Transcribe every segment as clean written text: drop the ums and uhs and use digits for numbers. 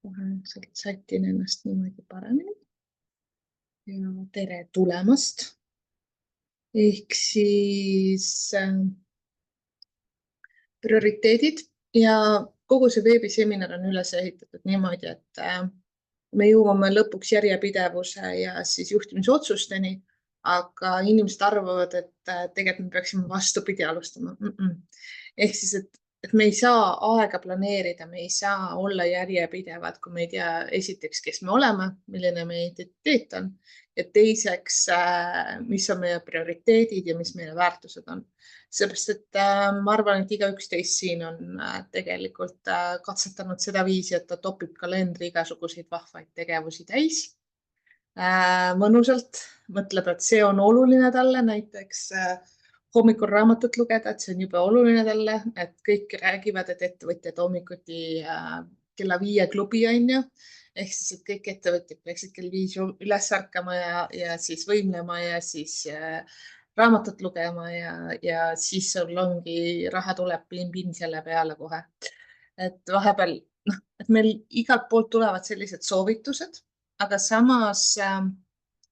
Kohe sealt sätin ennast niimoodi paremini. Ja tere tulemast. Ehk siis prioriteedid ja kogu see veebiseminar on üles ehitatud niimoodi, et me jõuame lõpuks järjepidevuse ja siis juhtimisotsusteni, aga inimesed arvavad, et tegelikult me peaksime vastupidi alustama. Ehk siis, et me ei saa aega planeerida, me ei saa olla järjepidevad, kui me ei tea esiteks, kes me oleme, milline meie identiteet on ja teiseks, mis on meie prioriteedid ja mis meie väärtused on. Seepärast, et ma arvan, et igaüks teist siin on tegelikult katsetanud seda viisi, et ta topib kalendri igasuguseid vahvaid tegevusi täis. Mõnusalt mõtleb, et see on oluline talle, näiteks hommikul raamatut lugeda, et see on juba oluline talle, et kõik räägivad, et ettevõtjad hommikuti kella 5 klubi on ju. Ehk siis, et kõik ettevõtjad peaksid kell 5 üles ärkama ja siis võimlema ja siis raamatut lugema ja siis sul ongi raha tuleb pin selle peale kohe. Et vahepeal, et meil igalt poolt tulevad sellised soovitused, aga samas,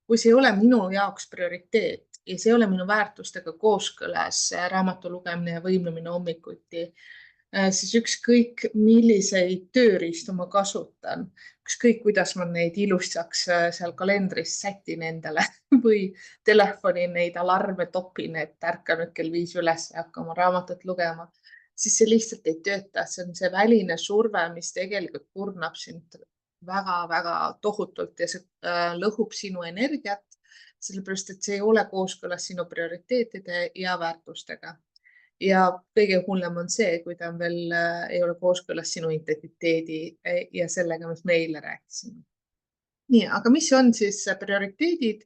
kui see ei ole minu jaoks prioriteet ja see ei ole minu väärtustega kooskõlas raamatu lugemine ja võimlemine hommikuti, siis ükskõik milliseid tööriistu ma kasutan, ükskõik kuidas ma neid ilusaks seal kalendris sätin endale või telefoni neid alarme topin, et ärka nüüd kell 5 üles ja hakka oma raamatut lugema, siis see lihtsalt ei tööta. See on see väline surve, mis tegelikult kurnab sind väga-väga tohutult ja see lõhub sinu energiat, sellepärast et see ei ole kooskõlas sinu prioriteetide ja väärtustega. Ja kõige hullem on see, kui ta veel ei ole kooskõlas sinu identiteedi ja sellega, mis me eile rääkisime. Nii, aga mis on siis prioriteedid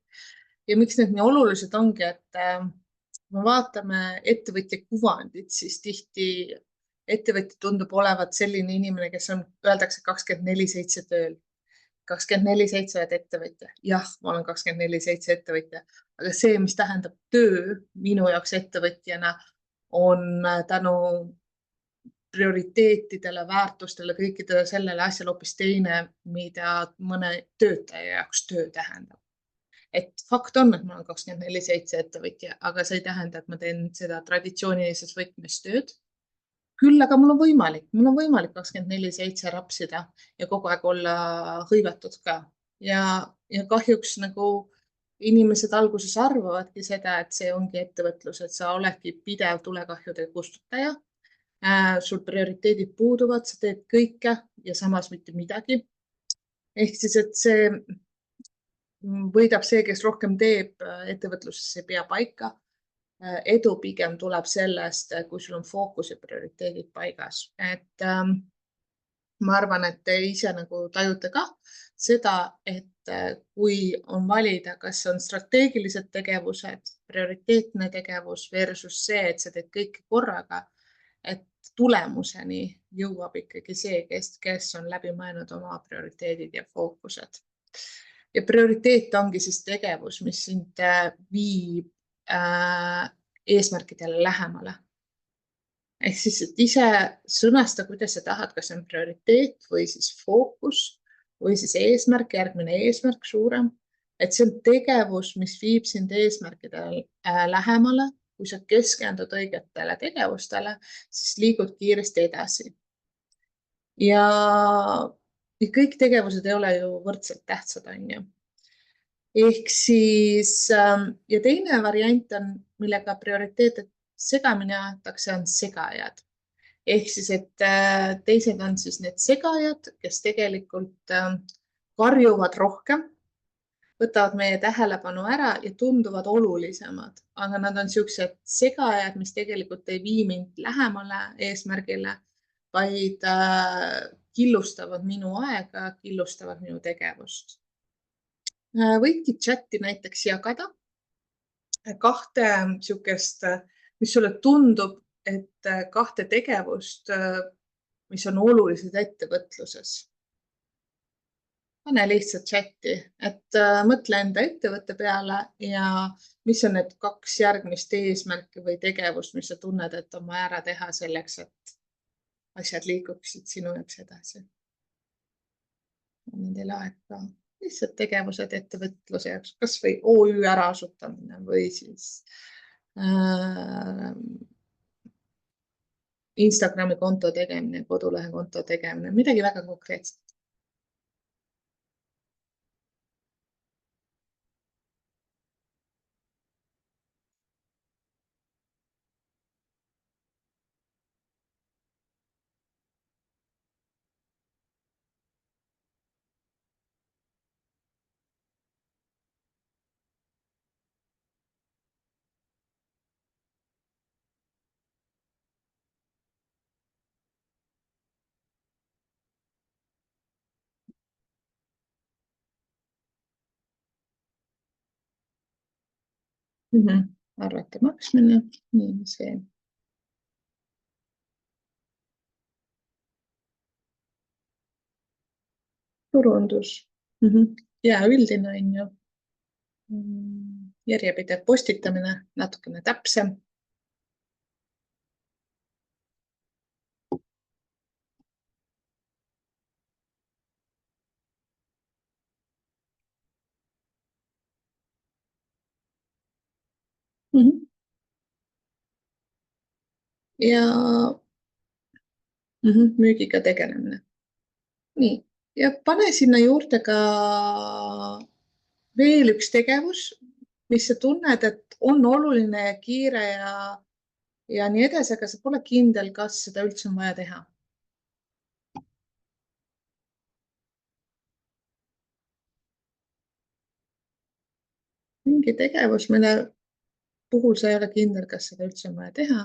ja miks need nii olulised ongi, et kui me vaatame ettevõtja kuvandit, siis tihti ettevõtja tundub olevat selline inimene, kes on, öeldakse 24/7 tööl. 24/7 ettevõtja. Jah, ma olen 24/7 ettevõtja, aga see, mis tähendab töö minu jaoks ettevõtjana, on tänu prioriteetidele, väärtustele, kõikidele sellele asjale hoopis teine, mida mõne töötaja jaoks töö tähendab. Et fakt on, et ma olen 24/7 ettevõtja, aga see ei tähenda, et ma teen seda traditsioonilises võtmes tööd. Küll aga mul on võimalik 24/7 rapsida ja kogu aeg olla hõivatud ka. Ja kahjuks nagu inimesed alguses arvavadki seda, et see ongi ettevõtlus, et sa oledki pidev tulekahjude kustutaja. Sul prioriteedid puuduvad, sa teed kõike ja samas mitte midagi. Ehk siis, et see võidab see, kes rohkem teeb, ettevõtluses ei pea paika. Edu pigem tuleb sellest, kui sul on fookus ja prioriteedid paigas. Et ma arvan, et te ise nagu tajute ka seda, et kui on valida, kas on strateegilised tegevused, prioriteetne tegevus versus see, et sa teed kõike korraga, et tulemuseni jõuab ikkagi see, kes on läbi mõelnud oma prioriteedid ja fookused. Ja prioriteet ongi siis tegevus, mis sind viib eesmärkidele lähemale. Ehk siis, et ise sõnasta, kuidas sa tahad, kas on prioriteet või siis fookus või siis eesmärk, järgmine eesmärk suurem. Et see on tegevus, mis viib sind eesmärkidele lähemale. Kui sa keskendud õigetele tegevustele, siis liigud kiiresti edasi. Ja kõik tegevused ei ole ju võrdselt tähtsad, on ju. Ehk siis, ja teine variant on, millega prioriteete segamini aetakse, on segajad. Ehk siis, et teised on siis need segajad, kes tegelikult karjuvad rohkem, võtavad meie tähelepanu ära ja tunduvad olulisemad, aga nad on sellised segajad, mis tegelikult ei vii mind lähemale eesmärgile, vaid killustavad minu aega, killustavad minu tegevust. Võidki chati näiteks jagada kahte sihukest, mis sulle tundub, et kahte tegevust, mis on olulised ettevõtluses. Pane lihtsalt chati, et mõtle enda ettevõtte peale ja mis on need 2 järgmist eesmärki või tegevust, mis sa tunned, et on vaja ära teha selleks, et asjad liiguksid sinu jaoks edasi. nendel aega lihtsalt tegevused ettevõtluse jaoks, kas või OÜ äraasutamine või siis Instagrami konto tegemine, kodulehe konto tegemine, midagi väga konkreetset. Arvete maksmine, nii see. Turundus ja üldine on ju järjepidev postitamine, natukene täpsem. Ja müügiga tegelemine. Nii, ja pane sinna juurde ka veel üks tegevus, mis sa tunned, et on oluline ja kiire ja nii edasi, aga sa pole kindel, kas seda üldse on vaja teha. Mingi tegevus, mille puhul sa ei ole kindel, kas seda üldse on vaja teha.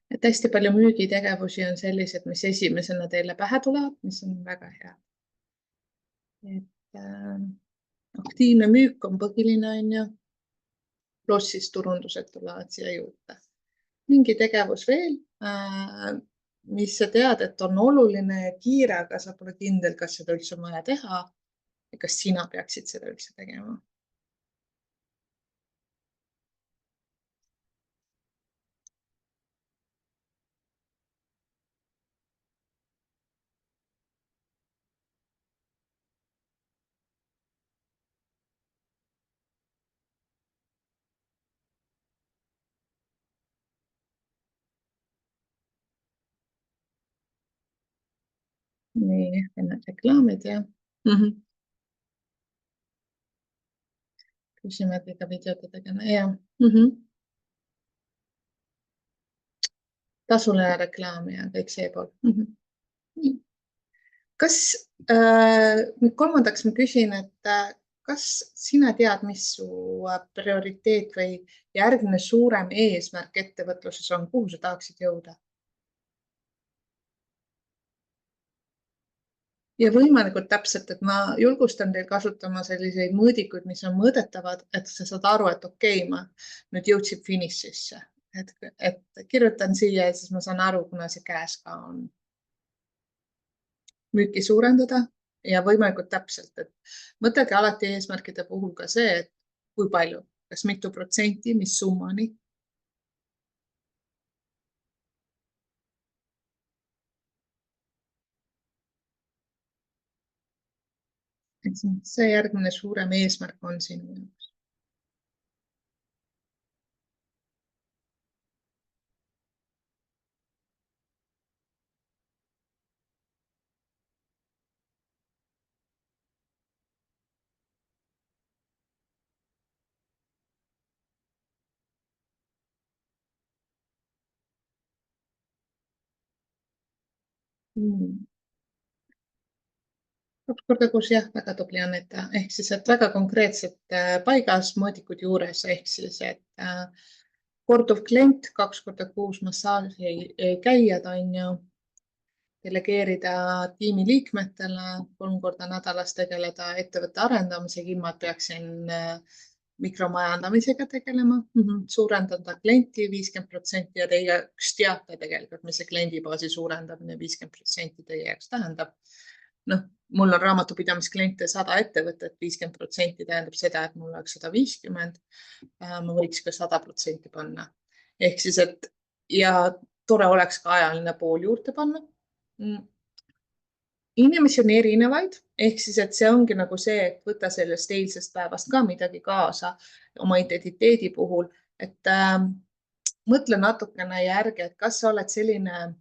Et hästi palju müügitegevusi on sellised, mis esimesena teile pähe tulevad, mis on väga hea. Et aktiivne müük on põhiline, on ju. Pluss siis turundused tulevad siia juurde. Mingi tegevus veel, mis sa tead, et on oluline ja kiire, aga sa pole kindel, kas seda üldse on vaja teha ja kas sina peaksid seda üldse tegema. Nii, ennad reklaamid ja küsimärgiga videode tegemine ja tasuline reklaam ja kõik see pool. Kas kolmandaks ma küsin, et kas sina tead, mis su prioriteet või järgmine suurem eesmärk ettevõtluses on, kuhu sa tahaksid jõuda? Ja võimalikult täpselt, et ma julgustan teil kasutama selliseid mõõdikuid, mis on mõõdetavad, et sa saad aru, et okei, ma nüüd jõudsin finišisse. Et kirjutan siia ja siis ma saan aru, kuna see käes ka on. Müüki suurendada ja võimalikult täpselt, et mõtelge alati eesmärkide puhul ka see, et kui palju, kas mitu protsenti, mis summani. See järgmine suurem eesmärk on sinu jaoks. Kaks korda kuus, jah, väga tubli Aneta. Ehk siis, et väga konkreetselt paigas mõõdikud juures, ehk siis, et korduv klient 2 korda kuus massaaži käijad on ju, delegeerida tiimi liikmetele 3 korda nädalas tegeleda ettevõtte arendamisega, ilma et peaksin mikromajandamisega tegelema, suurendada klienti 50% ja teie teate tegelikult, mis see kliendibaasi suurendamine 50% teie jaoks tähendab. Noh, mul on raamatupidamiskliente 100 ettevõtet, 50% tähendab seda, et mul oleks 150. Ma võiks ka 100% panna. Ehk siis, et ja tore oleks ka ajaline pool juurde panna. Inimesi on erinevaid, ehk siis, et see ongi nagu see, et võta sellest eilsest päevast ka midagi kaasa oma identiteedi puhul, et mõtle natukene järgi, et kas sa oled selline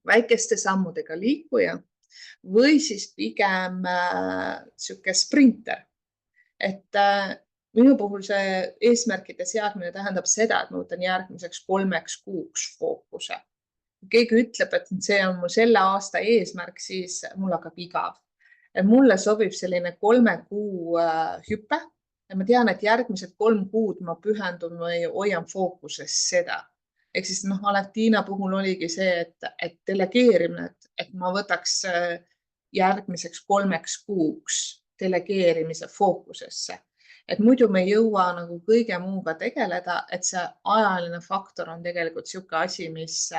väikeste sammudega liikuja või siis pigem sihuke sprinter. Et minu puhul see eesmärkide seadmine tähendab seda, et ma võtan järgmiseks 3 kuuks fookuse. Keegi ütleb, et see on mu selle aasta eesmärk, siis mul hakkab igav. Mulle sobib selline 3 kuu hüpe ja ma tean, et järgmised 3 kuud ma pühendun või hoian fookuses seda. Ehk siis Aleftiina puhul oligi see, et delegeerimine, et ma võtaks järgmiseks 3 kuuks delegeerimise fookusesse. Et muidu me ei jõua nagu kõige muuga tegeleda, et see ajaline faktor on tegelikult sihuke asi, mis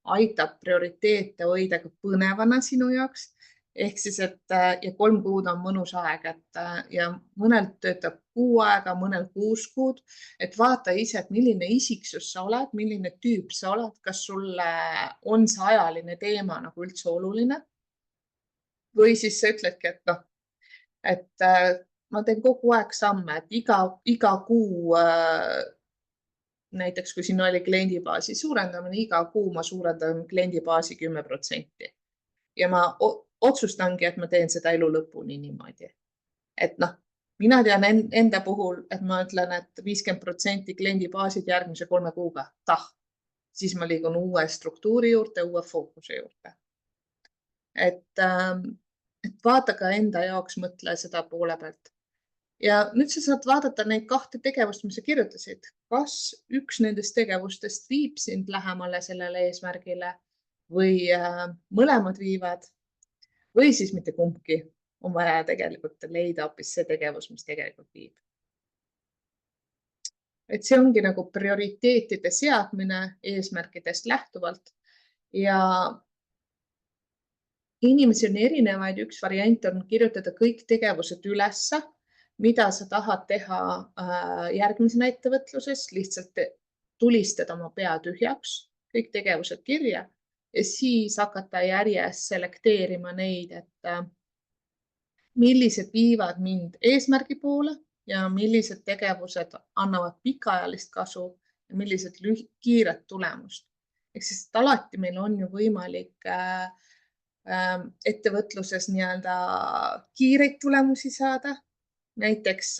aitab prioriteete hoida ka põnevana sinu jaoks. Ehk siis, et ja 3 kuud on mõnus aeg, et ja mõnel töötab 6 aega, mõnel 6 kuud, et vaata ise, et milline isiksus sa oled, milline tüüp sa oled, kas sulle on see ajaline teema nagu üldse oluline. Või siis sa ütledki, et ma teen kogu aeg samme, et iga kuu näiteks kui siin oli kliendibaasi suurendamine, iga kuu ma suurendan kliendibaasi 10%. Ja ma otsustangi, et ma teen seda elu lõpuni niimoodi. Et mina tean enda puhul, et ma ütlen, et 50% kliendibaasid järgmise 3 kuuga. Siis ma liigun uue struktuuri juurde, uue fookuse juurde. Et vaata ka enda jaoks, mõtle seda poole pealt. Ja nüüd sa saad vaadata neid 2 tegevust, mis sa kirjutasid. Kas üks nendest tegevustest viib sind lähemale sellele eesmärgile või mõlemad viivad või siis mitte kumbki. On vaja tegelikult leida hoopis see tegevus, mis tegelikult viib. Et see ongi nagu prioriteetide seadmine eesmärkidest lähtuvalt ja inimesi on erinevaid. Üks variant on kirjutada kõik tegevused ülesse, mida sa tahad teha järgmisena ettevõtluses, lihtsalt tulistada oma pea tühjaks, kõik tegevused kirja ja siis hakata järjest selekteerima neid, et millised viivad mind eesmärgi poole ja millised tegevused annavad pikaajalist kasu ja millised kiiret tulemust. Ehk siis, et alati meil on ju võimalik ettevõtluses nii-öelda kiireid tulemusi saada. Näiteks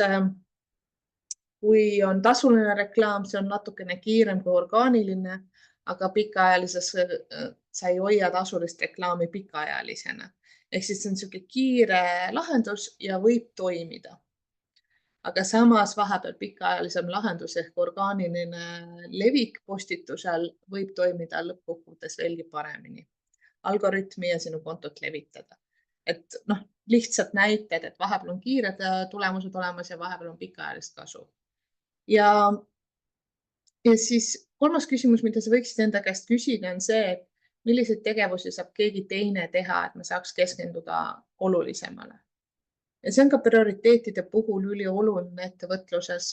kui on tasuline reklaam, see on natukene kiirem kui orgaaniline, aga pikaajalises sa ei hoia tasulist reklaami pikaajalisena. Ehk siis see on selline kiire lahendus ja võib toimida. Aga samas vahepeal pikaajalisem lahendus ehk orgaaniline levik postitusel võib toimida lõppkokkuvõttes veelgi paremini. Algoritmi ja sinu kontot levitada. Et lihtsalt näited, et vahepeal on kiired tulemused olemas ja vahepeal on pikaajalist kasu. Ja siis 3. küsimus, mida sa võiksid enda käest küsida, on see, et milliseid tegevusi saab keegi teine teha, et me saaks keskenduda olulisemale. Ja see on ka prioriteetide puhul ülioluline ettevõtluses.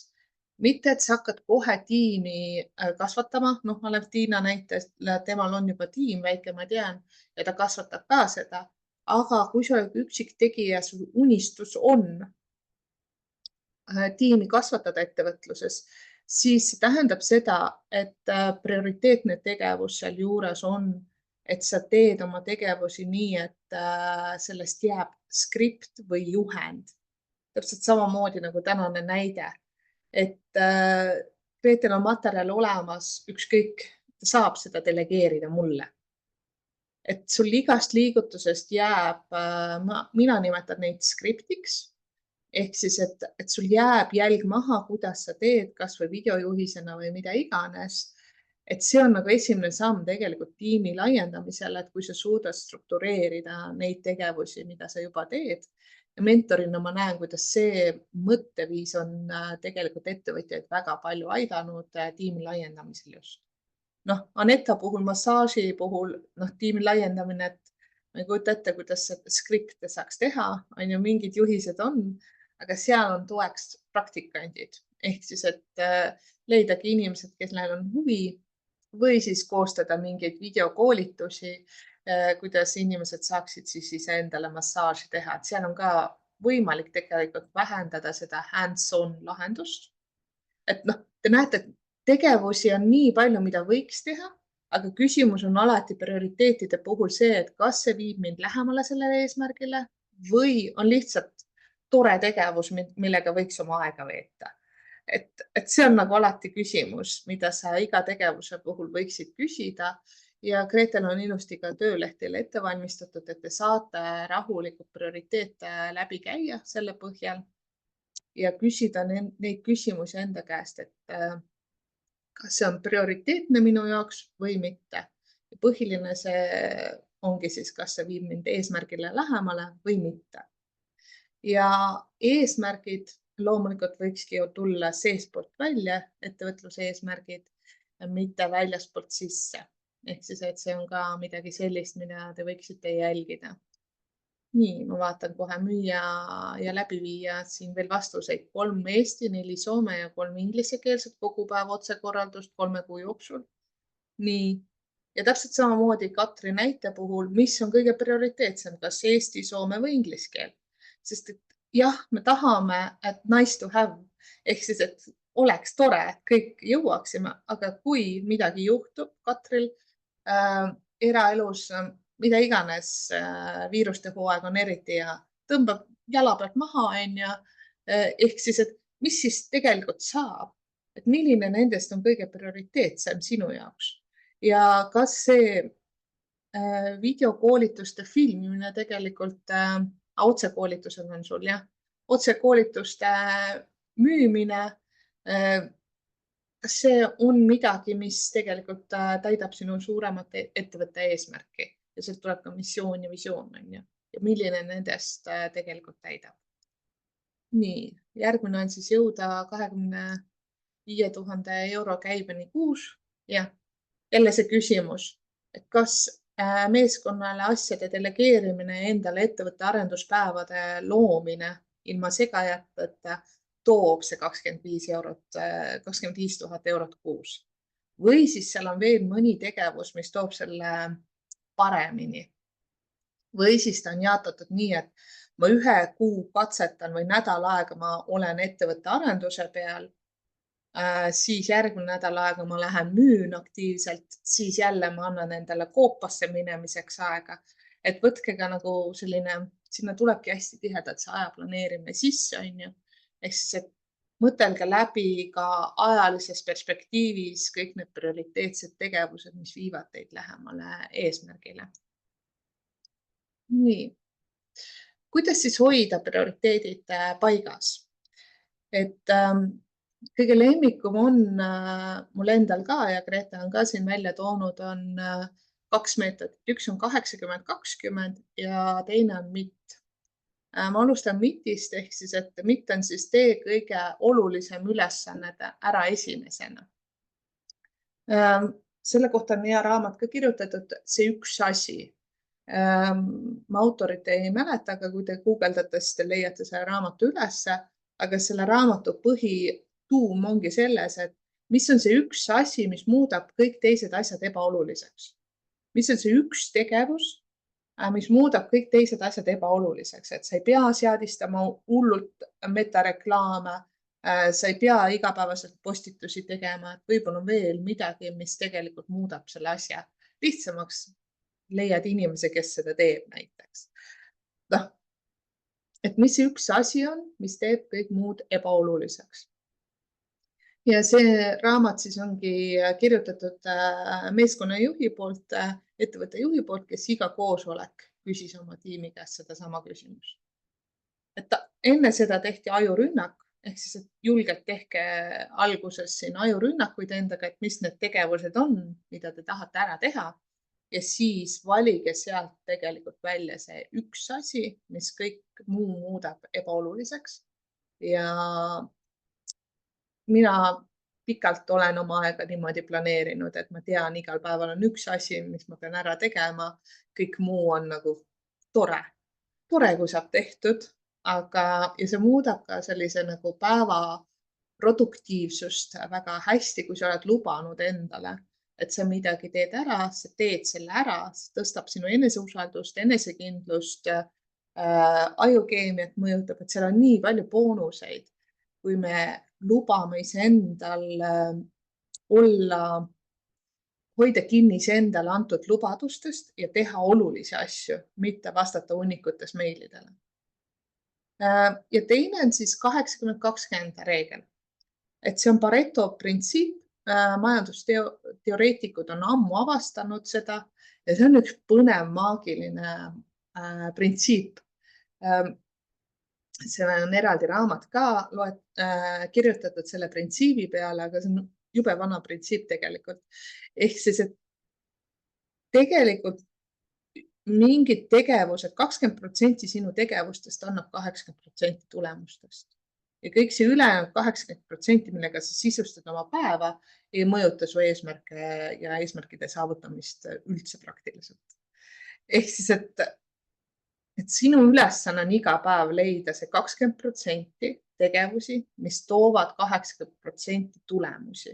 Mitte, et sa hakkad kohe tiimi kasvatama. Aleftiina näites, temal on juba tiim väike, ma tean, ja ta kasvatab ka seda. Aga kui sa üksik tegija, sul unistus on tiimi kasvatada ettevõtluses, siis see tähendab seda, et prioriteetne tegevus seal juures on, et sa teed oma tegevusi nii, et sellest jääb skript või juhend. Täpselt samamoodi nagu tänane näide, et Gretel on materjal olemas, ükskõik, ta saab seda delegeerida mulle. Et sul igast liigutusest jääb, mina nimetan neid skriptiks, ehk siis, et sul jääb jälg maha, kuidas sa teed, kas või videojuhisena või mida iganes. Et see on nagu esimene samm tegelikult tiimi laiendamisel, et kui sa suudad struktureerida neid tegevusi, mida sa juba teed. Ja mentorina ma näen, kuidas see mõtteviis on tegelikult ettevõtjaid väga palju aidanud tiimi laiendamisel just. Aneta puhul, massaaži puhul, tiimi laiendamine, et ma ei kujuta ette, kuidas skripte saaks teha, on ju mingid juhised on, aga seal on toeks praktikandid. Ehk siis, et leidagi inimesed, kes neil on huvi või siis koostada mingeid videokoolitusi, kuidas inimesed saaksid siis iseendale massaaži teha, et seal on ka võimalik tegelikult vähendada seda hands-on lahendust. Et noh, te näete, et tegevusi on nii palju, mida võiks teha, aga küsimus on alati prioriteetide puhul see, et kas see viib mind lähemale sellele eesmärgile või on lihtsalt tore tegevus, millega võiks oma aega veeta. Et see on nagu alati küsimus, mida sa iga tegevuse puhul võiksid küsida ja Gretel on ilusti ka töölehtele ette valmistatud, et te saate rahulikult prioriteete läbi käia selle põhjal ja küsida neid küsimusi enda käest, et kas see on prioriteetne minu jaoks või mitte. Põhiline see ongi siis, kas see viib mind eesmärgile lähemale või mitte. Ja eesmärgid loomulikult võikski ju tulla seespoolt välja, ettevõtluse eesmärgid, mitte väljaspoolt sisse. Ehk siis, et see on ka midagi sellist, mida te võiksite jälgida. Nii, ma vaatan kohe müüa ja läbiviia siin veel vastuseid. 3 Eesti, 4 Soome ja 3 ingliskeelset kogu päev otsekorraldust 3 kuu jooksul. Nii. Ja täpselt samamoodi Katri näite puhul, mis on kõige prioriteetsem, kas Eesti, Soome või inglise keel. Sest et jah, me tahame, et nice to have. Ehk siis, et oleks tore, et kõik jõuaksime, aga kui midagi juhtub Katril eraelus, mida iganes viiruste hooaeg on eriti ja tõmbab jala pealt maha, ehk siis, et mis siis tegelikult saab, et milline nendest on kõige prioriteetsem sinu jaoks ja kas see videokoolituste filmimine tegelikult, otsekoolitused on sul jah, otsekoolituste müümine, kas see on midagi, mis tegelikult täidab sinu suuremat ettevõtte eesmärki ja sealt tuleb ka missioon ja visioon, on ju, ja milline nendest tegelikult täidab. Nii, järgmine on siis jõuda 25 000 euro käibeni kuus ja jälle see küsimus, et kas meeskonnale asjade delegeerimine ja endale ettevõtte arenduspäevade loomine ilma segajateta toob see 25 000 eurot kuus. Või siis seal on veel mõni tegevus, mis toob selle paremini. Või siis ta on jaotatud nii, et ma 1 kuu katsetan või nädal aega ma olen ettevõtte arenduse peal, siis järgmine nädal aega ma lähen müün aktiivselt, siis jälle ma annan endale koopasse minemiseks aega. Et võtke ka nagu selline, sinna tulebki hästi tihedalt see aja planeerimine sisse, on ju. Ehk siis, et mõtelge läbi ka ajalises perspektiivis kõik need prioriteetsed tegevused, mis viivad teid lähemale eesmärgile. Nii. Kuidas siis hoida prioriteedid paigas? Et kõige lemmikum on mul endal ka ja Grete on ka siin välja toonud, on 2 meetodit. Üks on 80-20 ja teine on MIT. Ma alustan MIT-ist ehk siis, et MIT on siis tee kõige olulisem ülesanne ära esimesena. Selle kohta on hea raamat ka kirjutatud, see üks asi. Ma autorit ei mäleta, aga kui te guugeldate, siis te leiate selle raamatu ülesse, aga selle raamatu põhituum ongi selles, et mis on see üks asi, mis muudab kõik teised asjad ebaoluliseks. Mis on see üks tegevus, mis muudab kõik teised asjad ebaoluliseks, et sa ei pea seadistama hullult metareklaame, sa ei pea igapäevaselt postitusi tegema, et võib-olla on veel midagi, mis tegelikult muudab selle asja lihtsamaks. Leiad inimese, kes seda teeb näiteks. Noh, et mis see üks asi on, mis teeb kõik muud ebaoluliseks. Ja see raamat siis ongi kirjutatud meeskonnajuhi poolt, ettevõtte juhi poolt, kes iga koosolek küsis oma tiimi käest seda sama küsimust. Et enne seda tehti ajurünnak, ehk siis, et julgelt tehke alguses siin ajurünnakuid endaga, et mis need tegevused on, mida te tahate ära teha. Ja siis valige sealt tegelikult välja see üks asi, mis kõik muu muudab ebaoluliseks. Ja mina pikalt olen oma aega niimoodi planeerinud, et ma tean, igal päeval on üks asi, mis ma pean ära tegema. Kõik muu on nagu tore. Tore, kui saab tehtud, aga ja see muudab ka sellise nagu päeva produktiivsust väga hästi, kui sa oled lubanud endale, et sa midagi teed ära, sa teed selle ära, see tõstab sinu eneseusaldust, enesekindlust, ajukeemiat mõjutab, et seal on nii palju boonuseid, kui me lubame iseendal olla, hoida kinni iseendale antud lubadustest ja teha olulisi asju, mitte vastata hunnikutes meilidele. Ja teine on siis 80-20 reegel. Et see on Pareto printsiip, majandusteoreetikud on ammu avastanud seda ja see on üks põnev maagiline printsiip. See on eraldi raamat ka kirjutatud selle printsiibi peale, aga see on jube vana printsiip tegelikult. Ehk siis, et tegelikult mingid tegevused, 20% sinu tegevustest annab 80% tulemustest. Ja kõik see ülejäänud 80%, millega sa sisustad oma päeva, ei mõjuta su eesmärke ja eesmärkide saavutamist üldse praktiliselt. Ehk siis, et sinu ülesanne on iga päev leida see 20% tegevusi, mis toovad 80% tulemusi.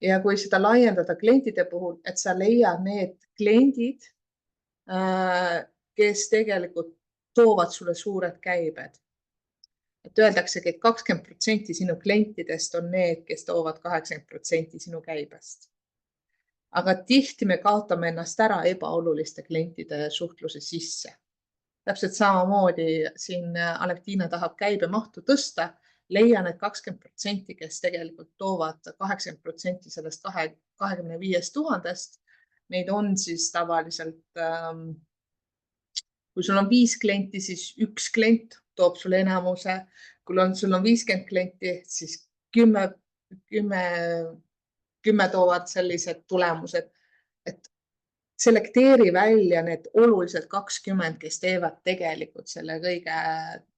Ja kui seda laiendada klientide puhul, et sa leiad need kliendid, kes tegelikult toovad sulle suured käibed. Et öeldaksegi, et 20% sinu klientidest on need, kes toovad 80% sinu käibest. Aga tihti me kaotame ennast ära ebaoluliste klientide suhtluse sisse. Täpselt samamoodi siin Alektiina tahab käibemahtu tõsta, leia need 20%, kes tegelikult toovad 80% sellest 25 000. Neid on siis tavaliselt, kui sul on 5 klienti, siis 1 klient toob sulle enamuse. Kui sul on 50 klienti, siis 10 toovad sellised tulemused. Et selekteeri välja need oluliselt 20, kes teevad tegelikult selle kõige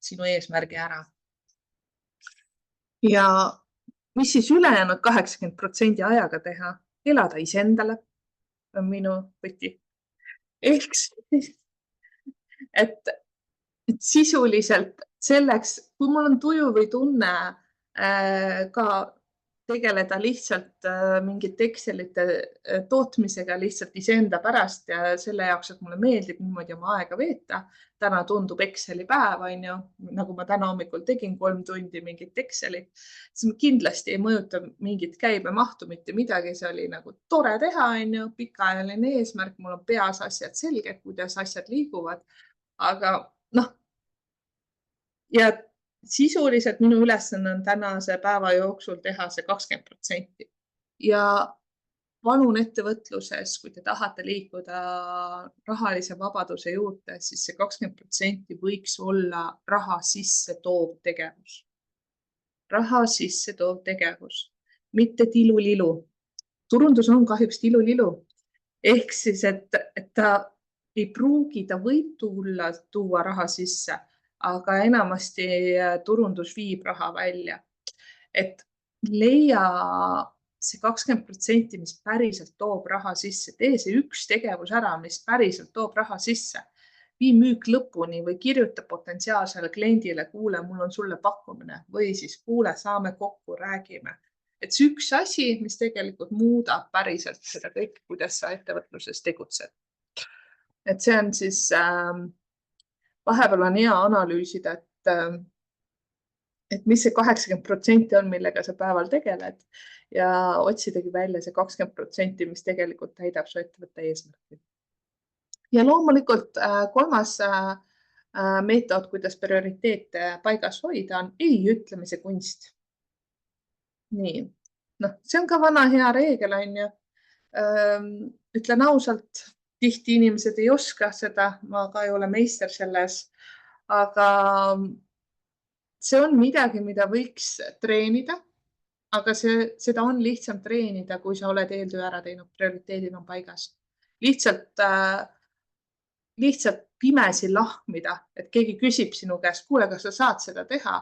sinu eesmärgi ära. Ja mis siis ülejäänud 80% ajaga teha? Elada iseendale on minu võti. Ehk siis, et sisuliselt selleks, kui mul on tuju või tunne ka tegeleda lihtsalt mingite Excelite tootmisega lihtsalt iseenda pärast ja selle jaoks, et mulle meeldib niimoodi oma aega veeta. Täna tundub Exceli päev, nagu ma täna hommikul tegin 3 tundi mingit Exceli. See kindlasti ei mõjuta mingit käibemahtu, mitte midagi. See oli nagu tore teha, pikaajaline eesmärk. Mul on peas asjad selged, kuidas asjad liiguvad. Aga ja sisuliselt minu ülesanne on tänase päeva jooksul teha see 20%. Ja palun ettevõtluses, kui te tahate liikuda rahalise vabaduse juurde, siis see 20% võiks olla raha sisse toov tegevus. Raha sisse toov tegevus, mitte tilulilu. Turundus on kahjuks tilulilu. Ehk siis, et ta ei pruugi, ta võib tuua raha sisse, aga enamasti turundus viib raha välja. Et leia see 20%, mis päriselt toob raha sisse. Tee see üks tegevus ära, mis päriselt toob raha sisse. Vii müük lõpuni või kirjuta potentsiaalsele kliendile, kuule, mul on sulle pakkumine või siis kuule, saame kokku, räägime. Et see üks asi, mis tegelikult muudab päriselt seda kõik, kuidas sa ettevõtluses tegutsed. Et see on siis vahepeal on hea analüüsida, et mis see 80% on, millega sa päeval tegeled ja otsidagi välja see 20%, mis tegelikult täidab su ettevõtte eesmärki. Ja loomulikult kolmas meetod, kuidas prioriteete paigas hoida, on ei ütlemise kunst. Nii, see on ka vana hea reegel, ütlen ausalt, tihti inimesed ei oska seda, ma ka ei ole meister selles, aga see on midagi, mida võiks treenida, aga seda on lihtsam treenida, kui sa oled eeltöö ära teinud, prioriteedid on paigas. Lihtsalt pimesi lahmida, et keegi küsib sinu käest, kuule, kas sa saad seda teha?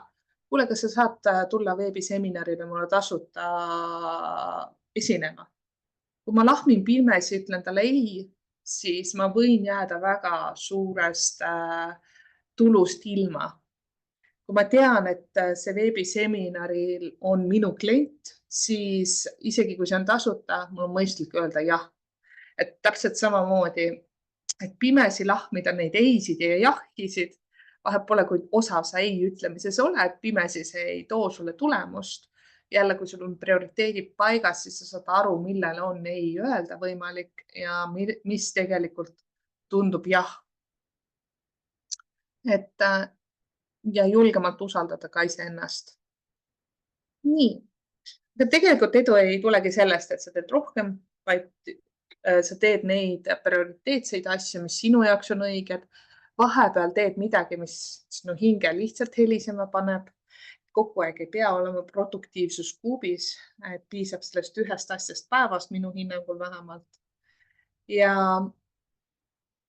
Kuule, kas sa saad tulla veebiseminarile mulle tasuta esinema? Kui ma lahmin pimesi, ütlen talle ei, siis ma võin jääda väga suurest tulust ilma. kui ma tean, et see veebiseminaril on minu klient, siis isegi kui see on tasuta, mul on mõistlik öelda jah. Et täpselt samamoodi, et pimesi lahmida neid eisid ja jahhisid, vahet pole, kui osav sa ei ütlemises oled, pimesi see ei too sulle tulemust. Jälle, kui sul on prioriteedid paigas, siis sa saad aru, millele on ei öelda võimalik ja mis tegelikult tundub jah. Et ja julgemalt usaldada ka iseennast. Nii, aga tegelikult edu ei tulegi sellest, et sa teed rohkem, vaid sa teed neid prioriteetseid asju, mis sinu jaoks on õiged. Vahepeal teed midagi, mis sinu hinge lihtsalt helisema paneb. Kogu aeg ei pea olema produktiivsuskuubis, et piisab sellest ühest asjast päevast, minu hinnangul vähemalt. Ja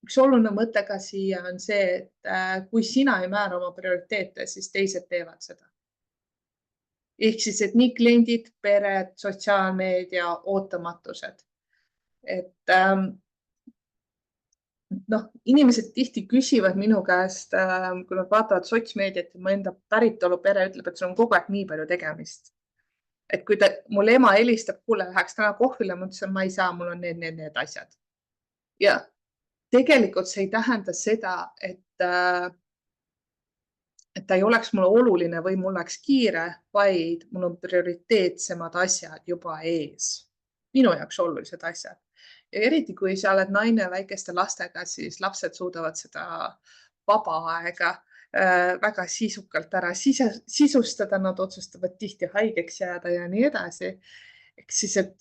üks oluline mõte ka siia on see, et kui sina ei määra oma prioriteete, siis teised teevad seda. Ehk siis, et nii kliendid, pered, sotsiaalmeedia, ootamatused. Et inimesed tihti küsivad minu käest, kui nad vaatavad sotsmeediat ja mu enda päritolu pere ütleb, et sul on kogu aeg nii palju tegemist. Et kui mul ema helistab, kuule, läheks täna kohvile, ma ütlesin, ma ei saa, mul on need asjad. Ja tegelikult see ei tähenda seda, et ta ei oleks mulle oluline või mul oleks kiire, vaid mul on prioriteetsemad asjad juba ees. Minu jaoks olulised asjad. Ja eriti, kui sa oled naine väikeste lastega, siis lapsed suudavad seda vaba aega väga sisukalt ära sisustada. Nad otsustavad tihti haigeks jääda ja nii edasi. Ehk siis, et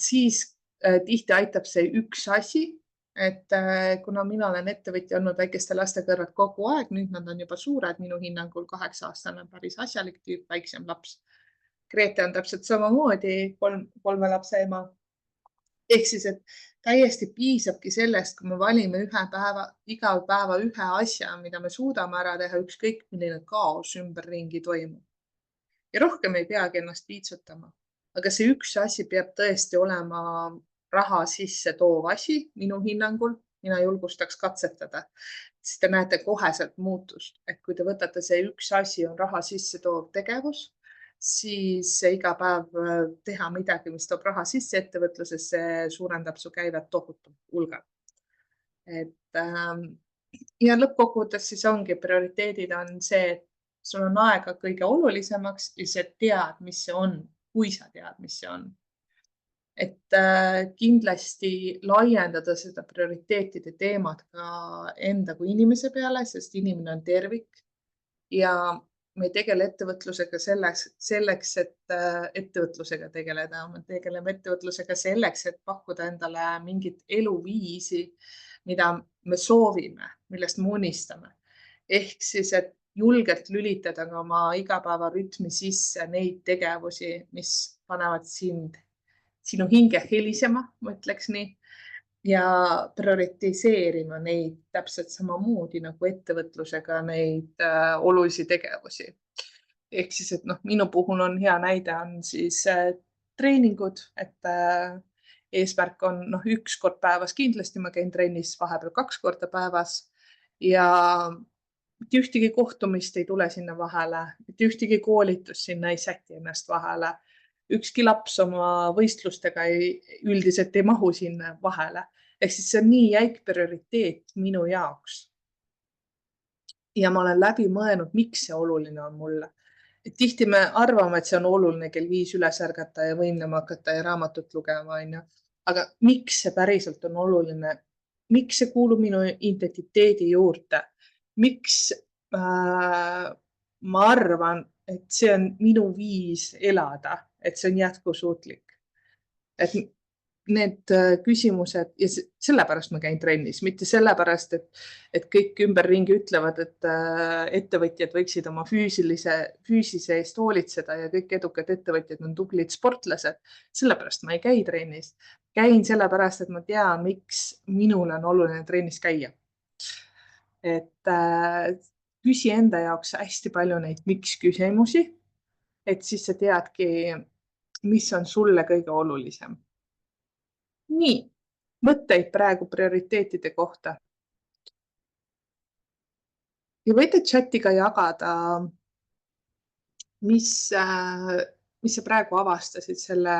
siis tihti aitab see üks asi, et kuna mina olen ettevõtja olnud väikeste laste kõrval kogu aeg, nüüd nad on juba suured, minu hinnangul 8-aastane päris asjalik tüüp, väiksem laps. Grete on täpselt samamoodi 3 lapse ema. Ehk siis, et täiesti piisabki sellest, kui me valime iga päeva ühe asja, mida me suudame ära teha, ükskõik milline kaos ümberringi toimub. Ja rohkem ei peagi ennast piitsutama. Aga see üks asi peab tõesti olema raha sisse toov asi, minu hinnangul. Mina julgustaks katsetada. Siis te näete koheselt muutust. Et kui te võtate see üks asi on raha sisse toov tegevus, siis iga päev teha midagi, mis toob raha sisse ettevõtluses, see suurendab su käivet tohutu hulga. Ja lõppkokkuvõttes siis ongi prioriteedid on see, et sul on aega kõige olulisemaks ja sa tead, mis see on, kui sa tead, mis see on. Et kindlasti laiendada seda prioriteetide teemat ka enda kui inimese peale, sest inimene on tervik ja me ei tegele ettevõtlusega selleks, et ettevõtlusega tegeleda. Me tegeleme ettevõtlusega selleks, et pakkuda endale mingit eluviisi, mida me soovime, millest me unistame. Ehk siis, et julgelt lülitada ka oma igapäevarütmi sisse neid tegevusi, mis panevad sinu hinge helisema, ma ütleks nii, ja prioritiseerima neid täpselt samamoodi nagu ettevõtlusega neid olulisi tegevusi. Ehk siis, et minu puhul on hea näide on siis treeningud, et eesmärk on 1 kord päevas kindlasti, ma käin trennis vahepeal 2 korda päevas ja mitte ühtegi kohtumist ei tule sinna vahele, mitte ühtegi koolitust sinna ei säti ennast vahele. Ükski laps oma võistlustega üldiselt ei mahu sinna vahele. Ehk siis see on nii jäik prioriteet minu jaoks. Ja ma olen läbi mõelnud, miks see oluline on mulle. Et tihti me arvame, et see on oluline kell 5 üles ärgata ja võimlema hakata ja raamatut lugema. Aga miks see päriselt on oluline? Miks see kuulub minu identiteedi juurde? Miks ma arvan, et see on minu viis elada, et see on jätkusuutlik. Et need küsimused ja sellepärast ma käin trennis, mitte sellepärast, et kõik ümberringi ütlevad, et ettevõtjad võiksid oma füüsise eest hoolitseda ja kõik edukad ettevõtjad on tublid sportlased. Sellepärast ma ei käi trennis. Käin sellepärast, et ma tean, miks minul on oluline trennis käia. Et küsi enda jaoks hästi palju neid miks küsimusi, et siis sa teadki, mis on sulle kõige olulisem. Nii, mõtteid praegu prioriteetide kohta. ja võite chatiga jagada, mis, mis sa praegu avastasid selle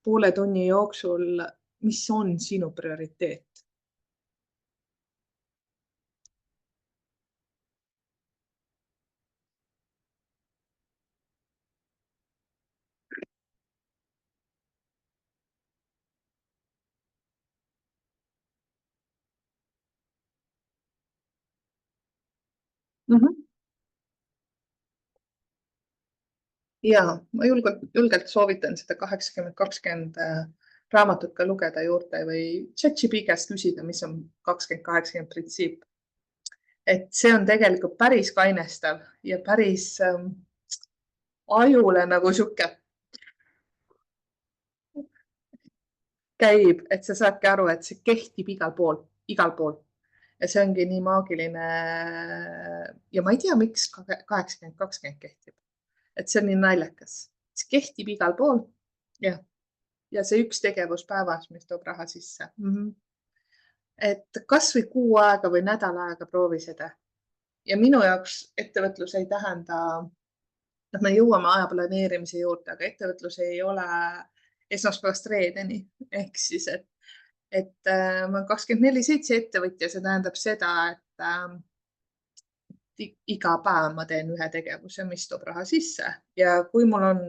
poole tunni jooksul, mis on sinu prioriteet? Ja ma julgelt soovitan seda 80-20 raamatut ka lugeda juurde või ChatGPT käest küsida, mis on 20-80 printsiip. Et see on tegelikult päris kainestav ja päris ajule nagu sihuke käib, et sa saadki aru, et see kehtib igal pool, igal pool. Ja see ongi nii maagiline. Ja ma ei tea, miks 80-20 kehtib. Et see on nii naljakas. See kehtib igal pool. Ja see üks tegevus päevas, mis toob raha sisse. Et kas või kuu aega või nädal aega proovi seda. Ja minu jaoks ettevõtlus ei tähenda, me jõuame aja planeerimise juurde, aga ettevõtlus ei ole esmaspäevast reedeni. Ehk siis, et ma olen 24/7 ettevõtja, see tähendab seda, et iga päev ma teen ühe tegevuse, mis toob raha sisse. Ja kui mul on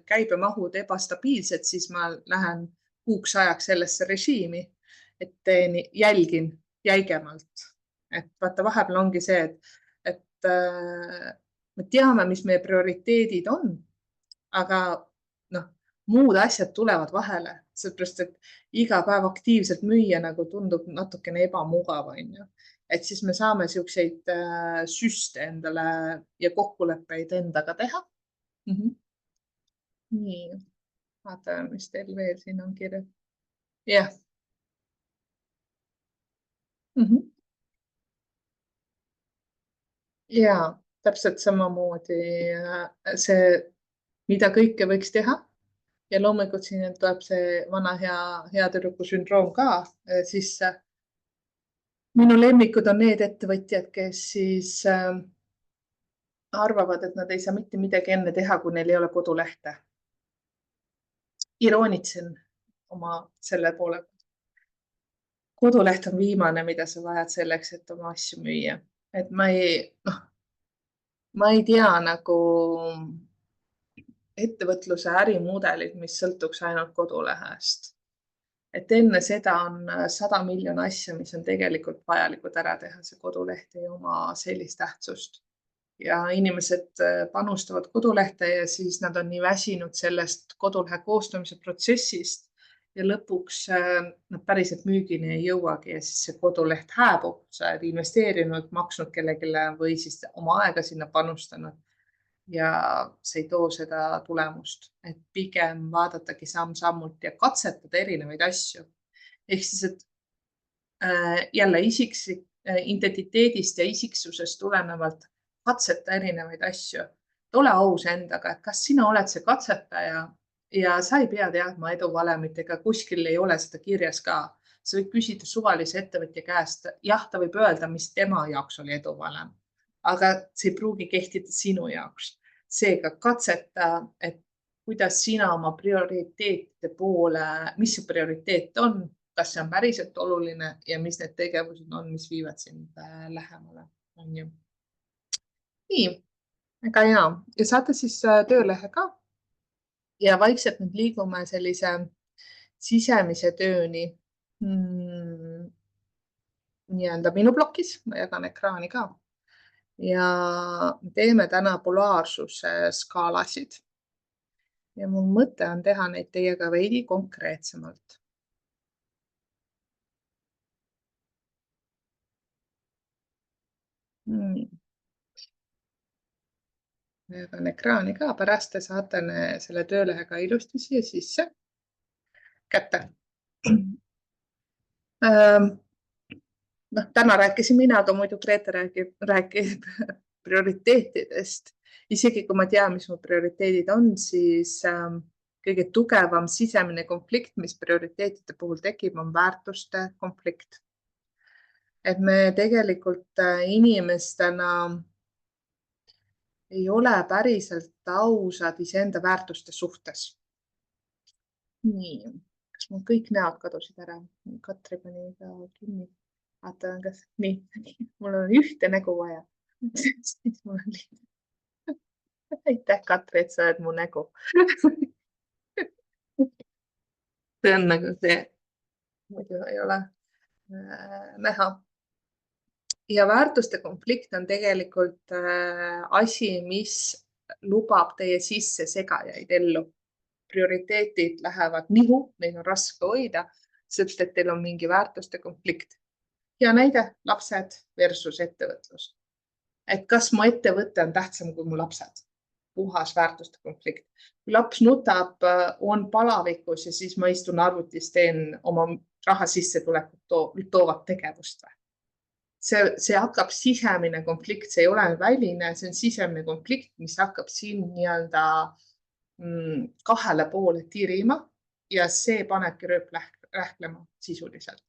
käibemahud ebastabiilsed, siis ma lähen kuuks ajaks sellesse režiimi, et jälgin jäigemalt. Et vaata, vahepeal ongi see, et me teame, mis meie prioriteedid on, aga muud asjad tulevad vahele, sellepärast et iga päev aktiivselt müüa nagu tundub natukene ebamugav, on ju. Et siis me saame siukseid süste endale ja kokkuleppeid endaga teha. Nii, vaatame, mis teil veel siin on kirjas. Jah. Ja täpselt samamoodi see, mida kõike võiks teha. Ja loomulikult siin tuleb see vana hea tüdruku sündroom ka sisse. Minu lemmikud on need ettevõtjad, kes siis arvavad, et nad ei saa mitte midagi enne teha, kui neil ei ole kodulehte. Iroonitsen oma selle poole. Koduleht on viimane, mida sa vajad selleks, et oma asju müüa. Et ma ei tea nagu ettevõtluse ärimudelid, mis sõltuks ainult kodulehest. Et enne seda on 100 miljon asja, mis on tegelikult vajalikud ära teha. See koduleht ei oma sellist tähtsust. Ja inimesed panustavad kodulehte ja siis nad on nii väsinud sellest kodulehe koostamise protsessist ja lõpuks nad päriselt müügini ei jõuagi ja siis see koduleht hääbub. Sa oled investeerinud, maksnud kellelegi või siis oma aega sinna panustanud ja see ei too seda tulemust, et pigem vaadatagi samm-sammult ja katsetada erinevaid asju. Ehk siis, et jälle identiteedist ja isiksusest tulenevalt katseta erinevaid asju. Ole aus endaga, et kas sina oled see katsetaja ja sa ei pea teadma eduvalemit ega kuskil ei ole seda kirjas ka. Sa võid küsida suvalise ettevõtja käest. Jah, ta võib öelda, mis tema jaoks oli eduvalem. Aga see ei pruugi kehtida sinu jaoks. Seega katseta, et kuidas sina oma prioriteetide poole, mis see prioriteet on, kas see on päriselt oluline ja mis need tegevused on, mis viivad sind lähemale. On ju. Nii, väga hea. Ja saate siis töölehe ka. Ja vaikselt nüüd liigume sellise sisemise tööni. Nii-öelda minu blokis, ma jagan ekraani ka. Ja teeme täna polaarsuse skaalasid. Ja mu mõte on teha neid teiega veidi konkreetsemalt. Ma jagan ekraani ka, pärast te saate selle töölehega ilusti siia sisse kätte. Täna rääkisin mina, aga muidu Grete räägib prioriteetidest. Isegi kui ma tean, mis mu prioriteedid on, siis kõige tugevam sisemine konflikt, mis prioriteetide puhul tekib, on väärtuste konflikt. et me tegelikult inimestena ei ole päriselt ausad iseenda väärtuste suhtes. Nii, kas mul kõik näod kadusid ära? Katri pani ka kinni. Vaatan, kas nii, mul on ühte nägu vaja. Siis mul on aitäh, Katri, et sa oled mu nägu. See on nagu see, muidu ei ole näha. Ja väärtuste konflikt on tegelikult asi, mis lubab teie sisse segajaid ellu. Prioriteetid lähevad nihu, neid on raske hoida, sest et teil on mingi väärtuste konflikt. Ja näide, lapsed versus ettevõtlus. Et kas mu ettevõte on tähtsam kui mu lapsed? Puhas väärtuste konflikt. Kui laps nutab, on palavikus ja siis ma istun arvutis, teen oma raha sissetulekut toovat tegevust. See hakkab sisemine konflikt, see ei ole väline, see on sisemine konflikt, mis hakkab siin nii-öelda kahele poole tirima ja see panebki rööprähklema sisuliselt.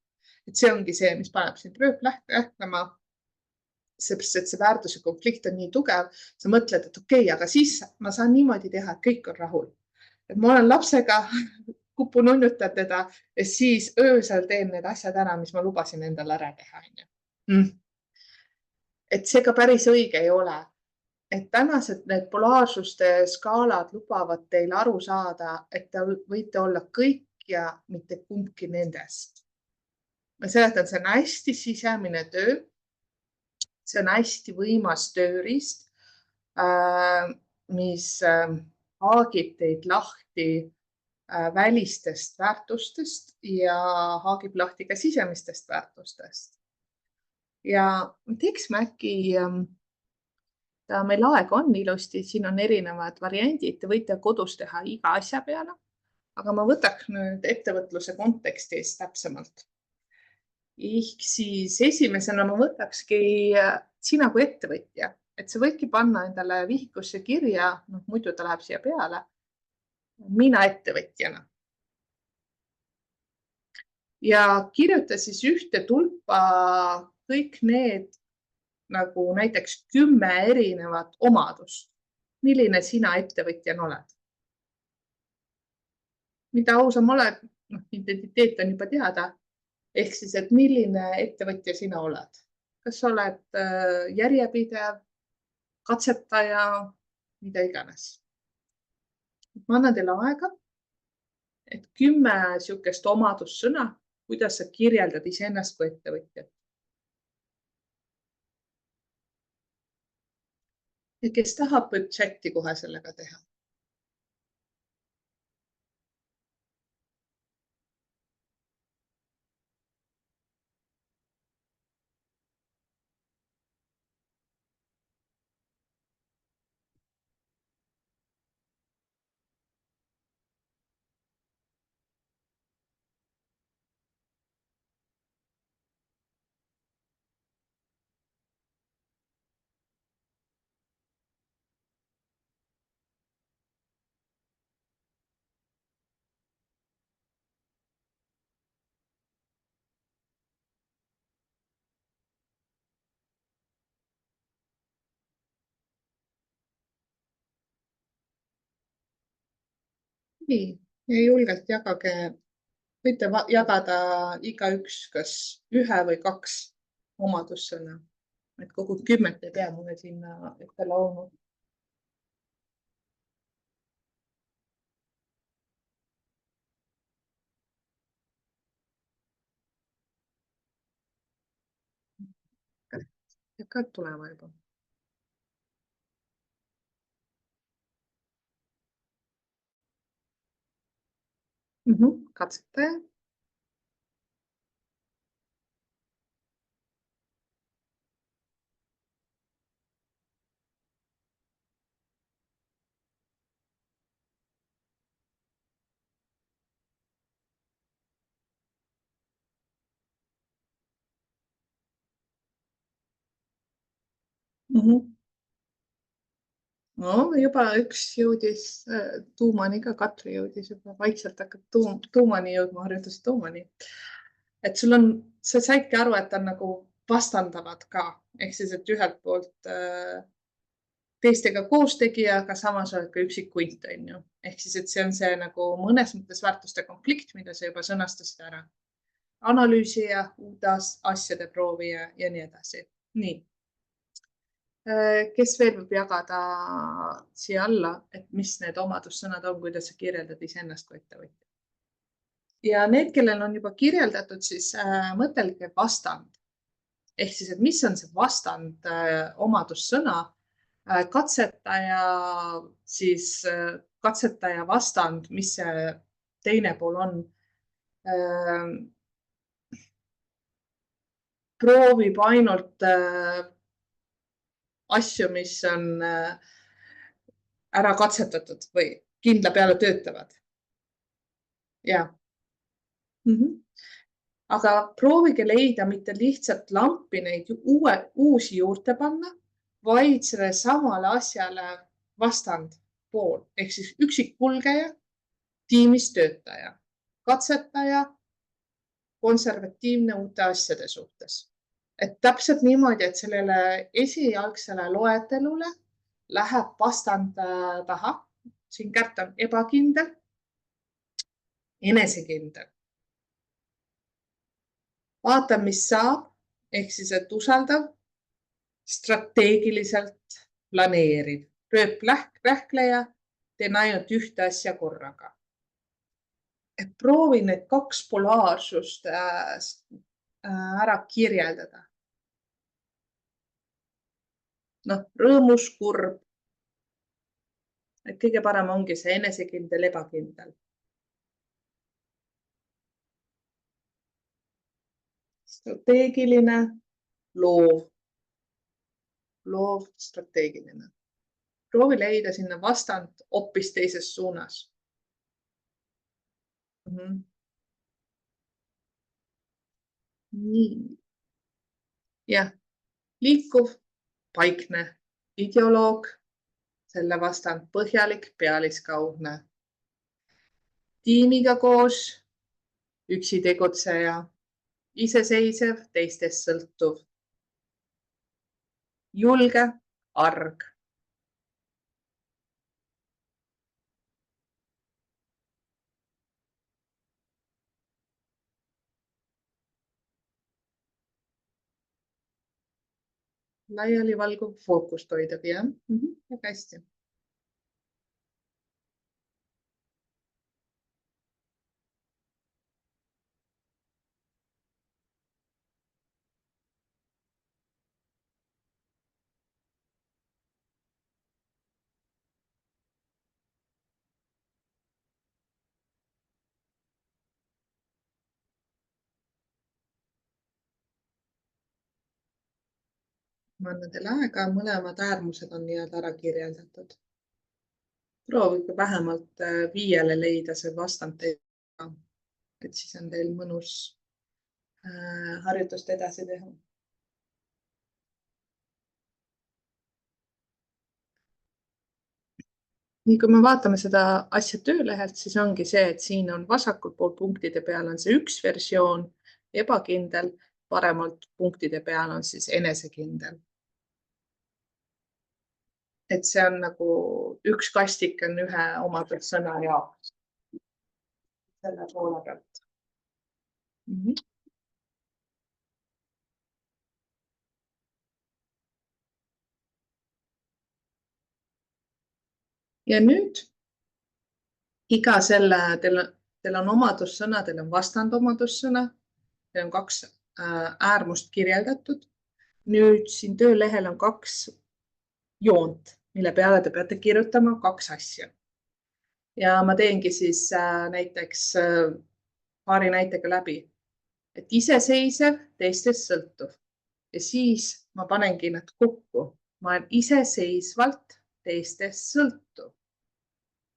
Et see ongi see, mis paneb sind rööprähklema, seepärast, et see väärtuse konflikt on nii tugev, sa mõtled, et okei, aga siis ma saan niimoodi teha, et kõik on rahul. Et ma olen lapsega, kupun unnutan teda ja siis öösel teen need asjad ära, mis ma lubasin endale ära teha. Et see ka päris õige ei ole. Et tänased need polaarsuste skaalad lubavad teil aru saada, et te võite olla kõik ja mitte kumbki nendest. Ma seletan, see on hästi sisemine töö. See on hästi võimas tööriist, mis haagib teid lahti välistest väärtustest ja haagib lahti ka sisemistest väärtustest. Ja teeksime äkki, meil aeg on ilusti, siin on erinevad variandid, te võite kodus teha iga asja peale, aga ma võtaks nüüd ettevõtluse kontekstis täpsemalt. Ehk siis esimesena ma võtakski sina kui ettevõtja, et sa võidki panna endale vihikusse kirja, muidu ta läheb siia peale, mina ettevõtjana. Ja kirjuta siis ühte tulpa kõik need nagu näiteks 10 erinevat omadust, milline sina ettevõtjana oled. Mida ausam oled, identiteet on juba teada, ehk siis, et milline ettevõtja sina oled. Kas sa oled järjepidev, katsetaja, mida iganes. Ma annan teile aega, et 10 sihukest omadussõna, kuidas sa kirjeldad iseennast kui ettevõtjat. Ja kes tahab, võib chati kohe sellega teha. Nii, ja julgelt jagage, võite jagada igaüks kas 1 või 2 omadussõna, et kogu 10 ei pea mulle sinna ette laulma. Hakkad tulema juba. Katsetaja. No, juba üks jõudis tuumani ka, Katri jõudis juba vaikselt hakkab tuumani jõudma, harjutus tuumani. Et sul on, sa saidki aru, et on nagu vastandavad ka. Ehk siis, et ühelt poolt teistega koostegija, aga samas oled ka üksik hunt, on ju. Ehk siis, et see on see nagu mõnes mõttes väärtuste konflikt, mida sa juba sõnastasid ära. Analüüsija, uute asjade proovija ja nii edasi. Nii. Kes veel võib jagada siia alla, et mis need omadussõnad on, kuidas sa kirjeldad iseennast kui ettevõtja. Ja need, kellel on juba kirjeldatud, siis mõtelge vastand. Ehk siis, et mis on see vastand omadussõna, katsetaja, siis katsetaja vastand, mis see teine pool on. Proovib ainult asju, mis on ära katsetatud või kindla peale töötavad. Ja. Aga proovige leida mitte lihtsalt lampi neid uusi juurde panna, vaid selle samale asjale vastand pool. Ehk siis üksik kulgeja, tiimis töötaja, katsetaja, konservatiivne uute asjade suhtes. Et täpselt niimoodi, et sellele esialgsele loetelule läheb vastand taha. Siin Kärt on ebakindel, enesekindel. Vaata, mis saab, ehk siis, et usaldav, strateegiliselt planeeriv, rööprähkleja, teen ainult ühte asja korraga. Et proovi need kaks polaarsust ära kirjeldada. Noh, rõõmus, kurb. Et kõige parem ongi see enesekindel, ebakindel. Strateegiline, loov, strateegiline. Proovi leida sinna vastand hoopis teises suunas. Nii. Jah, liikuv, paikne, ideoloog, selle vastand põhjalik, pealiskaudne. Tiimiga koos, üksi tegutseja, iseseisev, teistest sõltuv. Julge, arg. Laialivalguv, fookust hoidav, jah. Väga hästi. Ma annan teile aega, mõlemad äärmused on nii-öelda ära kirjeldatud. Proovige vähemalt 5 leida see vastand teile, et siis on teil mõnus harjutust edasi teha. Nii kui me vaatame seda asja töölehelt, siis ongi see, et siin on vasakul pool punktide peal on see üks versioon, ebakindel, paremalt punktide peal on siis enesekindel. Et see on nagu üks kastik on ühe omadussõna jaoks. Selle poole pealt. Ja nüüd iga selle, teil on omadussõna, teil on vastandomadussõna, teil on 2 äärmust kirjeldatud. Nüüd siin töölehel on 2 joont, mille peale te peate kirjutama 2 asja. Ja ma teengi siis näiteks paari näitega läbi, et iseseisev, teistest sõltuv. Ja siis ma panengi nad kokku. Ma olen iseseisvalt teistest sõltuv.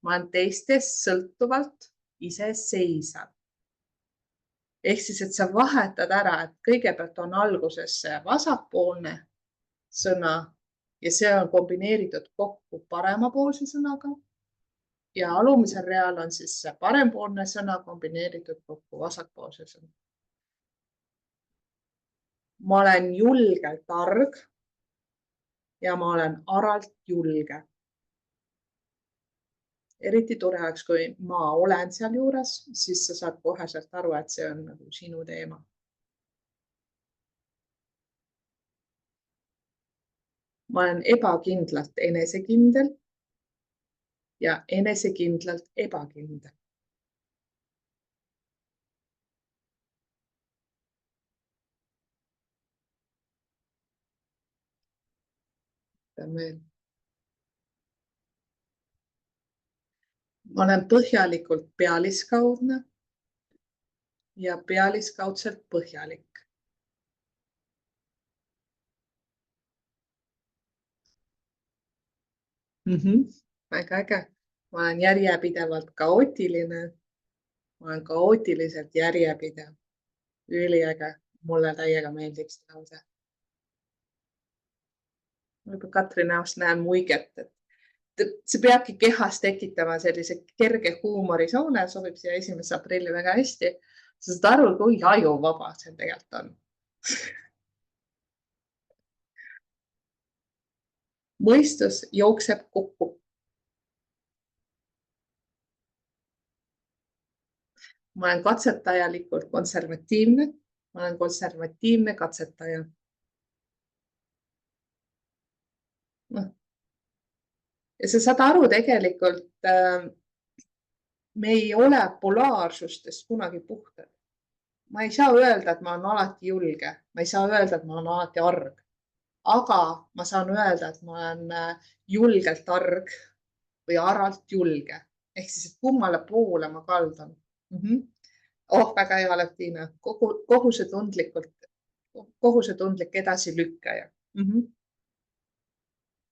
Ma olen teistest sõltuvalt iseseisav. Ehk siis, et sa vahetad ära, et kõigepealt on alguses see vasakpoolne sõna ja see on kombineeritud kokku paremapoolse sõnaga. Ja alumisel real on siis see parempoolne sõna kombineeritud kokku vasakpoolse sõna. ma olen julgelt targ ja ma olen aralt julge. Eriti tore oleks, kui ma olen sealjuures, siis sa saad koheselt aru, et see on nagu sinu teema. Ma olen ebakindlalt enesekindel ja enesekindlalt ebakindel. Ma olen põhjalikult pealiskaudne ja pealiskaudselt põhjalik. Väga äge. Ma olen järjepidevalt kaootiline. Ma olen kaootiliselt järjepidev. Üliäge. Mulle täiega meeldiks see lause. Katri näost näen muiget, et see peabki kehas tekitama sellise kerge huumorisoone, sobib siia 1. aprilli väga hästi. Sa saad aru, kui ajuvaba see tegelikult on. Mõistus jookseb kokku. Ma olen katsetajalikult konservatiivne. Ma olen konservatiivne katsetaja. Ja sa saad aru tegelikult, me ei ole polaarsustest kunagi puhtad. Ma ei saa öelda, et ma olen alati julge. Ma ei saa öelda, et ma olen alati arg. Aga ma saan öelda, et ma olen julgelt arg või aralt julge. Ehk siis, et kummale poole ma kaldan. Väga hea, Leptiina. Kohusetundlik edasilükkaja.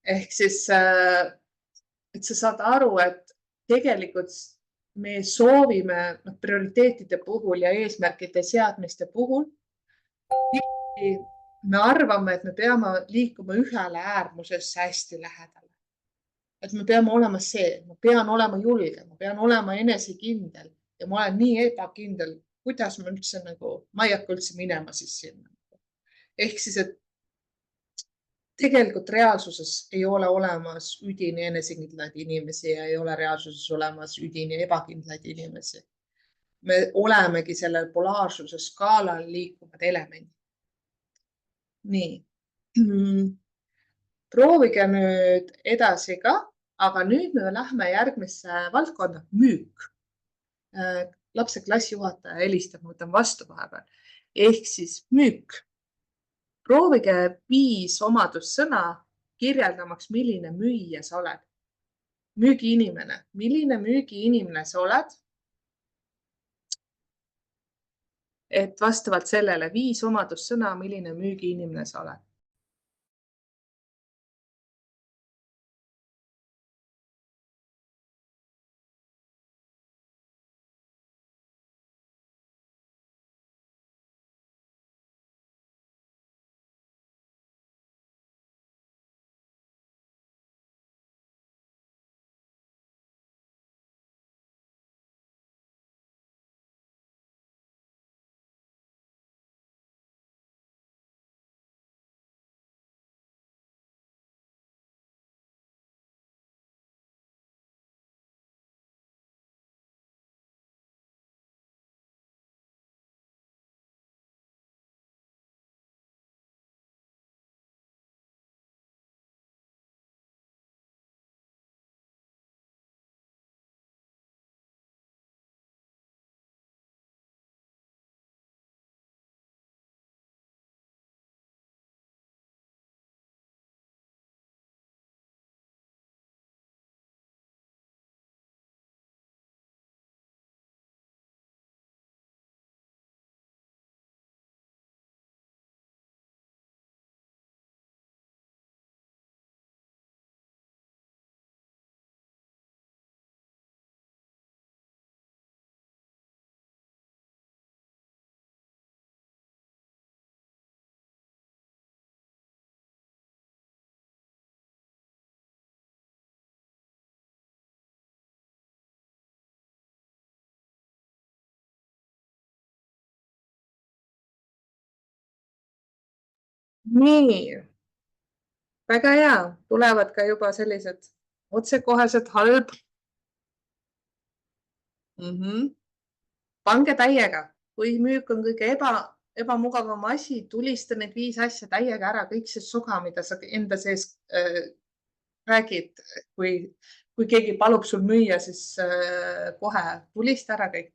Ehk siis, et sa saad aru, et tegelikult me soovime prioriteetide puhul ja eesmärkide seadmiste puhul. Me arvame, et me peame liikuma ühele äärmusesse hästi lähedale. Et me peame olema see, ma pean olema julge, ma pean olema enesekindel ja ma olen nii ebakindel, kuidas ma üldse nagu, ma ei hakka üldse minema siis sinna. Ehk siis, et tegelikult reaalsuses ei ole olemas üdini enesekindlaid inimesi ja ei ole reaalsuses olemas üdini ebakindlaid inimesi. Me olemegi sellel polaarsuse skaalal liikuvad elemendid. Nii. Proovige nüüd edasi ka, aga nüüd me lähme järgmisse valdkonda, müük. Lapse klassijuhataja helistab, ma võtan vastu vahepeal. Ehk siis müük. Proovige 5 omadussõna kirjeldamaks, milline müüja sa oled. Müügiinimene. Milline müügiinimene sa oled? Et vastavalt sellele 5 omadussõna, milline müügiinimene sa oled. nii, väga hea, tulevad ka juba sellised otsekohesed halb. Pange täiega, kui müük on kõige ebamugavam asi, tulista need 5 asja täiega ära, kõik see suga, mida sa enda sees räägid, kui keegi palub sul müüa, siis kohe tulista ära kõik.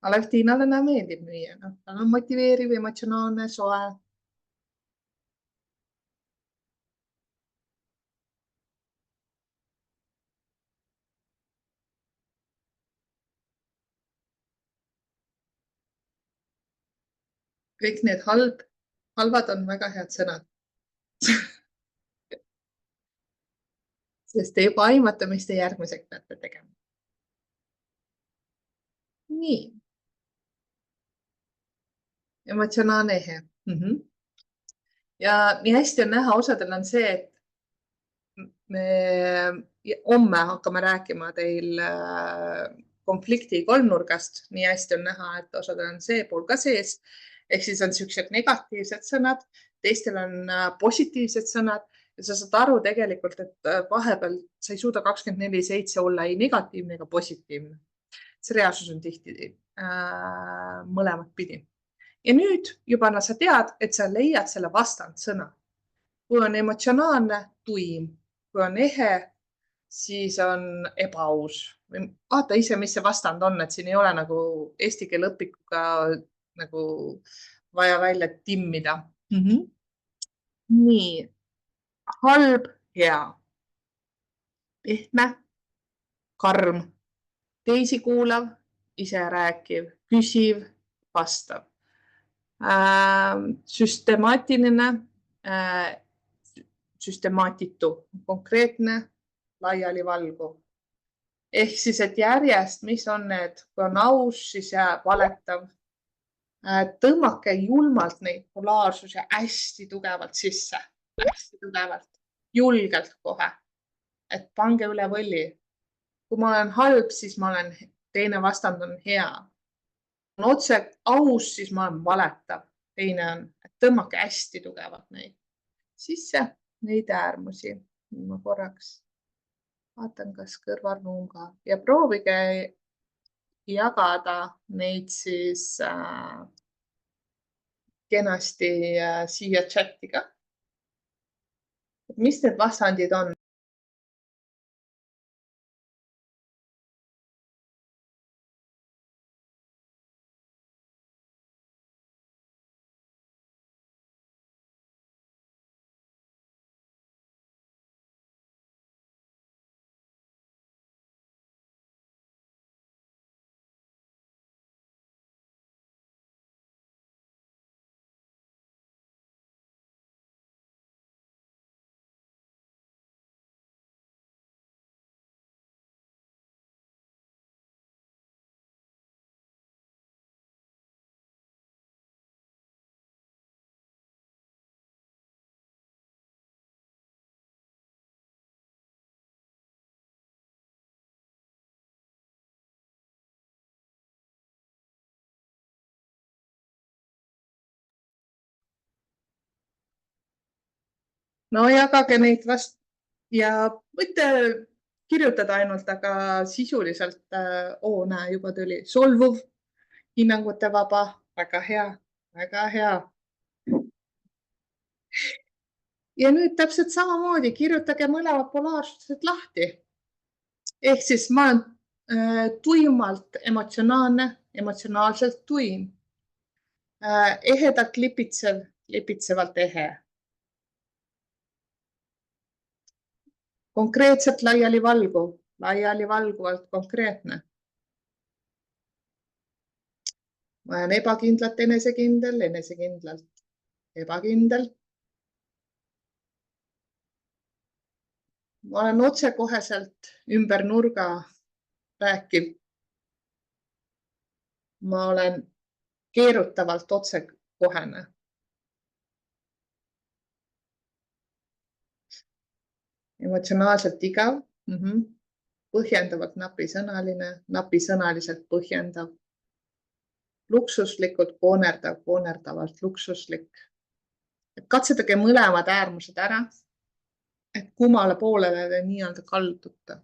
Aleftiinale meeldib müüa, noh, tal on motiveeriv, emotsionaalne, soe. Kõik need halvad on väga head sõnad. Sest te juba aimate, mis te järgmiseks peate tegema. Nii. Emotsionaalne ehe. Ja nii hästi on näha, osadel on see, et me homme hakkame rääkima teil konflikti kolmnurgast. Nii hästi on näha, et osadel on see pool ka sees. Ehk siis on sellised negatiivsed sõnad, teistel on positiivsed sõnad ja sa saad aru tegelikult, et vahepeal sa ei suuda 24/7 olla ei negatiivne ega positiivne. See reaalsus on tihti mõlemat pidi. Ja nüüd juba sa tead, et sa leiad selle vastandsõna. Kui on emotsionaalne, tuim. Kui on ehe, siis on ebaaus. Vaata ise, mis see vastand on, et siin ei ole nagu eesti keele õpikuga nagu vaja välja timmida. Nii. Halb, hea. Pehme, karm, teisi kuulav, ise rääkiv, küsiv, vastav. Süstemaatiline, süstemaatitu, konkreetne, laialivalguv. Ehk siis, et järjest, mis on need, kui on aus, siis jääb valetav. Tõmmake julmalt neid polaarsusi hästi tugevalt sisse, hästi tugevalt, julgelt kohe, et pange üle võlli. Kui ma olen halb, siis ma olen, teine vastand on hea. On otse aus, siis ma olen valetav. Teine on, et tõmmake hästi tugevalt neid sisse, neid äärmusi. Ma korraks vaatan, kas kõrvalnunga ja proovige jagada neid siis kenasti siia chati ka. Mis need vastandid on? No jagage neid ja võite kirjutada ainult, aga sisuliselt, näe, juba tuli solvuv, hinnangute vaba, väga hea, väga hea. Ja nüüd täpselt samamoodi kirjutage mõlemad polaarsused lahti. Ehk siis ma olen tuimalt emotsionaalne, emotsionaalselt tuim. Ehedalt lipitsev, lipitsevalt ehe. Konkreetselt laialivalguvalt konkreetne. Ma olen ebakindlalt enesekindel, enesekindlalt ebakindel. Ma olen otsekoheselt ümber nurga rääkiv. Ma olen keerutavalt otsekohene. Emotsionaalselt igav. Põhjendavalt napisõnaline, napisõnaliselt põhjendav. Luksuslikult koonerdav, koonerdavalt luksuslik. Et katsetage mõlemad äärmused ära, et kummale poolele te nii-öelda kaldute.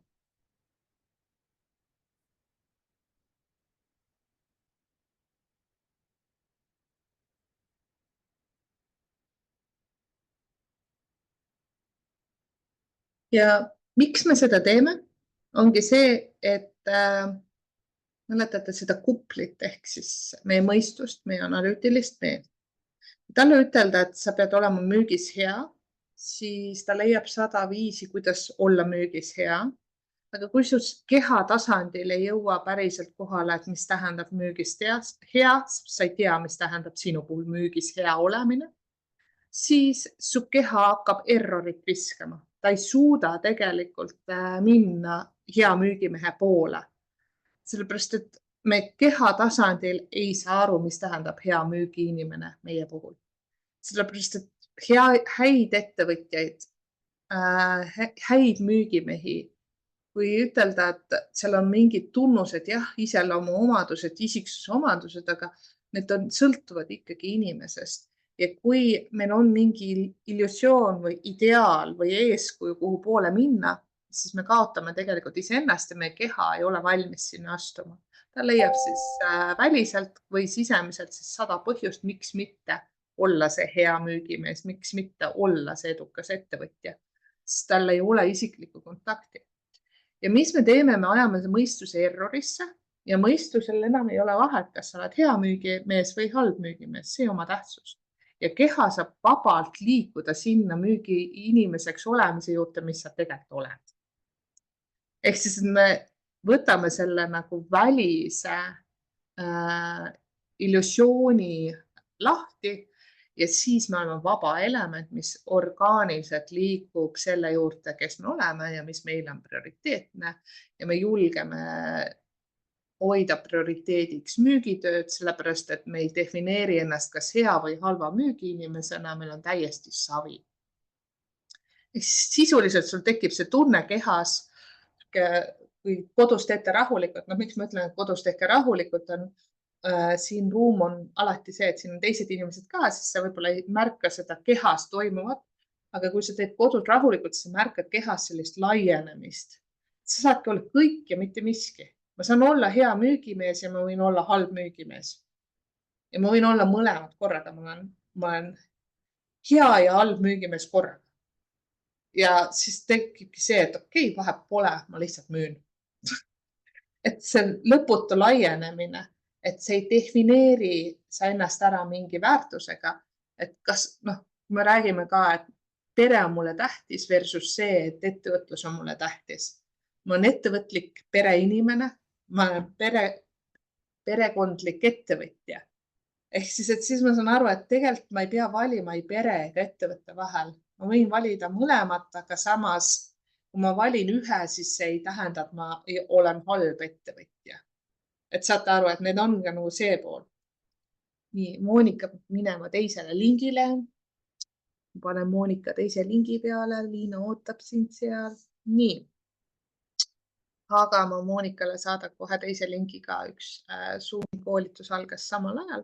Ja miks me seda teeme? Ongi see, et mäletate seda kuplit ehk siis meie mõistust, meie analüütilist meelt. Talle ütelda, et sa pead olema müügis hea, siis ta leiab 100 viisi, kuidas olla müügis hea. Aga kui sul keha tasandil ei jõua päriselt kohale, et mis tähendab müügist hea, sa ei tea, mis tähendab sinu puhul müügis hea olemine, siis su keha hakkab errorit viskama. Ta ei suuda tegelikult minna hea müügimehe poole. Sellepärast, et me keha tasandil ei saa aru, mis tähendab hea müügiinimene meie puhul. Sellepärast, et häid ettevõtjaid, häid müügimehi, kui ütelda, et seal on mingid tunnused, jah, iseloomuomadused, isiksuse omadused, aga need sõltuvad ikkagi inimesest. Ja kui meil on mingi illusioon või ideaal või eeskuju, kuhu poole minna, siis me kaotame tegelikult iseennast ja meie keha ei ole valmis sinna astuma. Ta leiab siis väliselt või sisemiselt siis 100 põhjust, miks mitte olla see hea müügimees, miks mitte olla see edukas ettevõtja, sest tal ei ole isiklikku kontakti. Ja mis me teeme? Me ajame mõistuse errorisse ja mõistusel enam ei ole vahet, kas sa oled hea müügimees või halb müügimees, see oma tähtsust. Ja keha saab vabalt liikuda sinna müügi inimeseks olemise juurde, mis sa tegelikult oled. Ehk siis me võtame selle nagu välise illusiooni lahti ja siis me oleme vaba element, mis orgaaniliselt liigub selle juurde, kes me oleme ja mis meil on prioriteetne ja me julgeme hoida prioriteediks müügitööd, sellepärast et me ei defineeri ennast kas hea või halva müügiinimesena, meil on täiesti savi. Sisuliselt sul tekib see tunne kehas, kui kodus teete rahulikult, miks ma ütlen, et kodus tehke rahulikult, siin ruum on alati see, et siin on teised inimesed ka, siis sa võib-olla ei märka seda kehas toimuvat, aga kui sa teed kodus rahulikult, siis sa märkad kehas sellist laienemist. Sa saadki olla kõik ja mitte miski. Ma saan olla hea müügimees ja ma võin olla halb müügimees. Ja ma võin olla mõlemad korraga. Ma olen hea ja halb müügimees korraga. Ja siis tekibki see, et okei, vahet pole, ma lihtsalt müün. Et see lõputu laienemine, et see ei defineeri sa ennast ära mingi väärtusega. Et kas, me räägime ka, et pere on mulle tähtis versus see, et ettevõtlus on mulle tähtis. Ma olen ettevõtlik pereinimene. Ma olen perekondlik ettevõtja. Ehk siis, et siis ma saan aru, et tegelikult ma ei pea valima ei pere ega ettevõtte vahel. Ma võin valida mõlemat, aga samas, kui ma valin ühe, siis see ei tähenda, et ma olen halb ettevõtja. Et saate aru, et need on ka nagu see pool. Nii, Moonika peab minema teisele lingile. Panen Moonika teise lingi peale. Liina ootab sind seal. Nii. Aga ma Moonikale saadan kohe teise lingiga, üks Zoomi koolitus algas samal ajal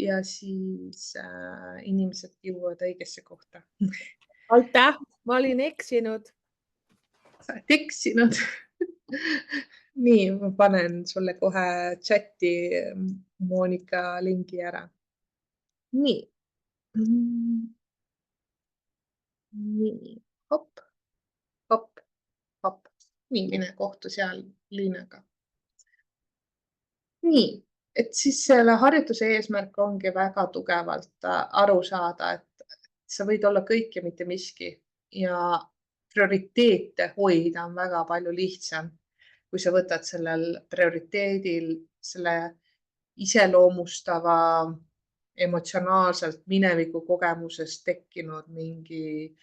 ja siis inimesed jõuavad õigesse kohta. Aitäh, ma olin eksinud. Sa oled eksinud. Nii, ma panen sulle kohe chati Moonika lingi ära. Nii. Nii, hopp, hopp, hopp. Nii, mine kohtu seal Liinaga. Nii, et siis selle harjutuse eesmärk ongi väga tugevalt aru saada, et sa võid olla kõik ja mitte miski ja prioriteete hoida on väga palju lihtsam, kui sa võtad sellel prioriteedil selle iseloomustava emotsionaalselt mineviku kogemusest tekkinud mingi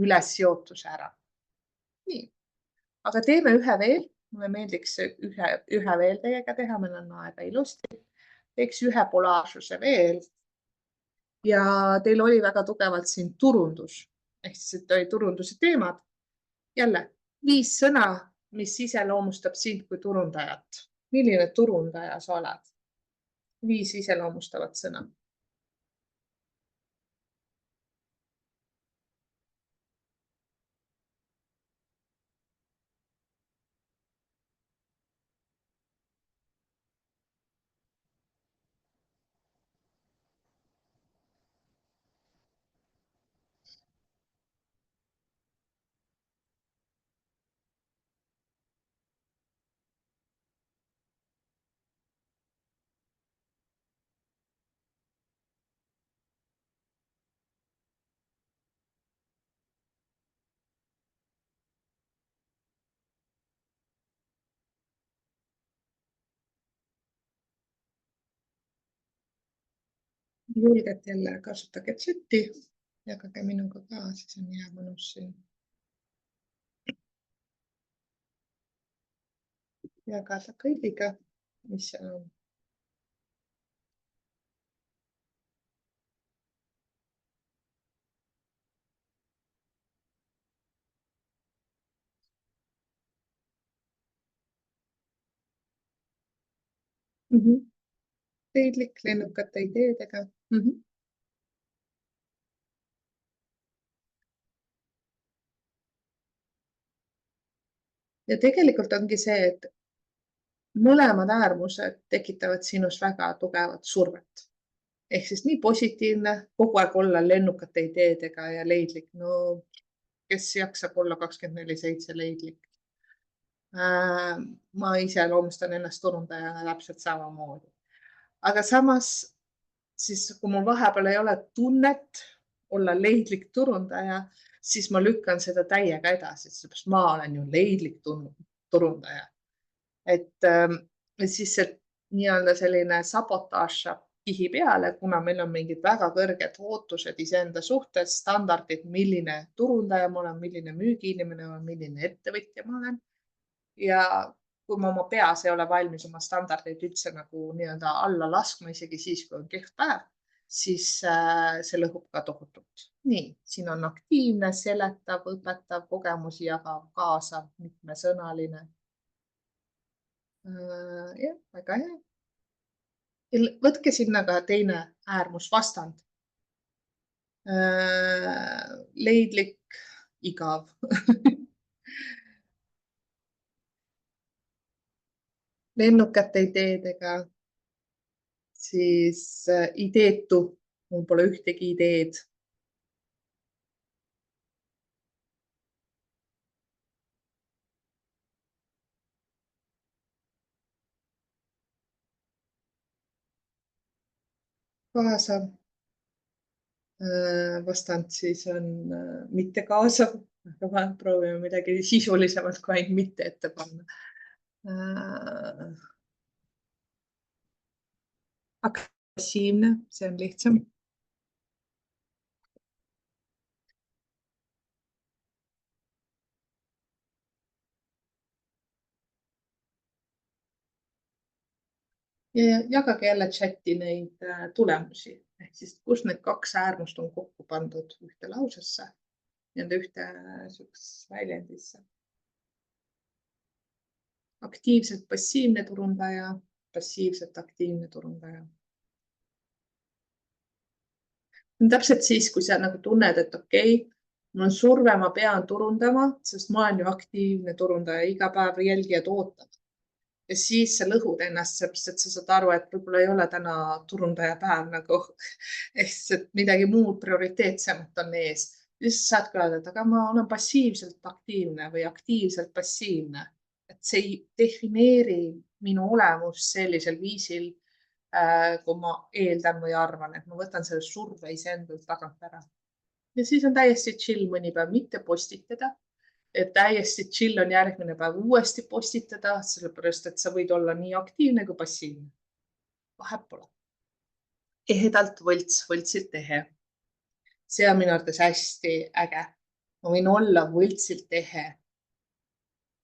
ülesseotuse ära. Nii. Aga teeme ühe veel. Mulle meeldiks ühe veel teiega teha. Meil on aega ilusti. Teeks ühe polaarsuse veel. Ja teil oli väga tugevalt siin turundus. Ehk siis, et oli turunduse teemad. Jälle 5 sõna, mis iseloomustab sind kui turundajat. Milline turundaja sa oled? 5 iseloomustavat sõna. julgelt jälle kasutage chati, jagage minuga ka, siis on hea mõnus siin jagada kõigiga, mis seal on. Leidlik lennukate ideedega. Ja tegelikult ongi see, et mõlemad äärmused tekitavad sinus väga tugevat survet. Ehk siis nii positiivne, kogu aeg olla lennukate ideedega ja leidlik. No kes jaksab olla 24/7 leidlik? Ma ise loomustan ennast turundajana täpselt samamoodi. Aga samas, siis kui mul vahepeal ei ole tunnet olla leidlik turundaja, siis ma lükkan seda täiega edasi, sest ma olen ju leidlik turundaja. Et siis see nii-öelda selline sabotaaž saab kihi peale, kuna meil on mingid väga kõrged ootused iseenda suhtes, standardid, milline turundaja ma olen, milline müügiinimene olen, milline ettevõtja ma olen. Ja kui ma oma peas ei ole valmis oma standardeid üldse nagu nii-öelda alla laskma, isegi siis, kui on kehv päev, siis see lõhub ka tohutult. Nii, siin on aktiivne, seletav, õpetav, kogemusi jagav, kaasav, mitmesõnaline. Jah, väga hea. Võtke sinna ka teine äärmus vastand. Leidlik, igav. Lennukate ideedega, siis ideetu, mul pole ühtegi ideed. Kaasav. Vastand siis on mitte kaasav, aga proovime midagi sisulisemalt kui ainult mitte ette panna. Passiivne, see on lihtsam. Ja jagage jälle chati neid tulemusi, ehk siis kus need kaks äärmust on kokku pandud ühte lausesse ja ühte väljendisse. Aktiivselt passiivne turundaja, passiivselt aktiivne turundaja. Täpselt siis, kui sa nagu tunned, et okei, mul on surve, ma pean turundama, sest ma olen ju aktiivne turundaja, iga päev jälgijad ootavad. Ja siis sa lõhud ennast, sest sa saad aru, et võib-olla ei ole täna turundaja päev nagu, ehk midagi muud prioriteetsemat on ees. Siis saad ka öelda, et aga ma olen passiivselt aktiivne või aktiivselt passiivne. Et see ei defineeri minu olemust sellisel viisil, kui ma eeldan või arvan, et ma võtan selle surve iseendalt tagant ära. Ja siis on täiesti chill mõni päev mitte postitada. Et täiesti chill on järgmine päev uuesti postitada, sellepärast, et sa võid olla nii aktiivne kui passiivne. Vahet pole. Ehedalt võltsilt ehe. See on minu arvates hästi äge. Ma võin olla võltsilt ehe.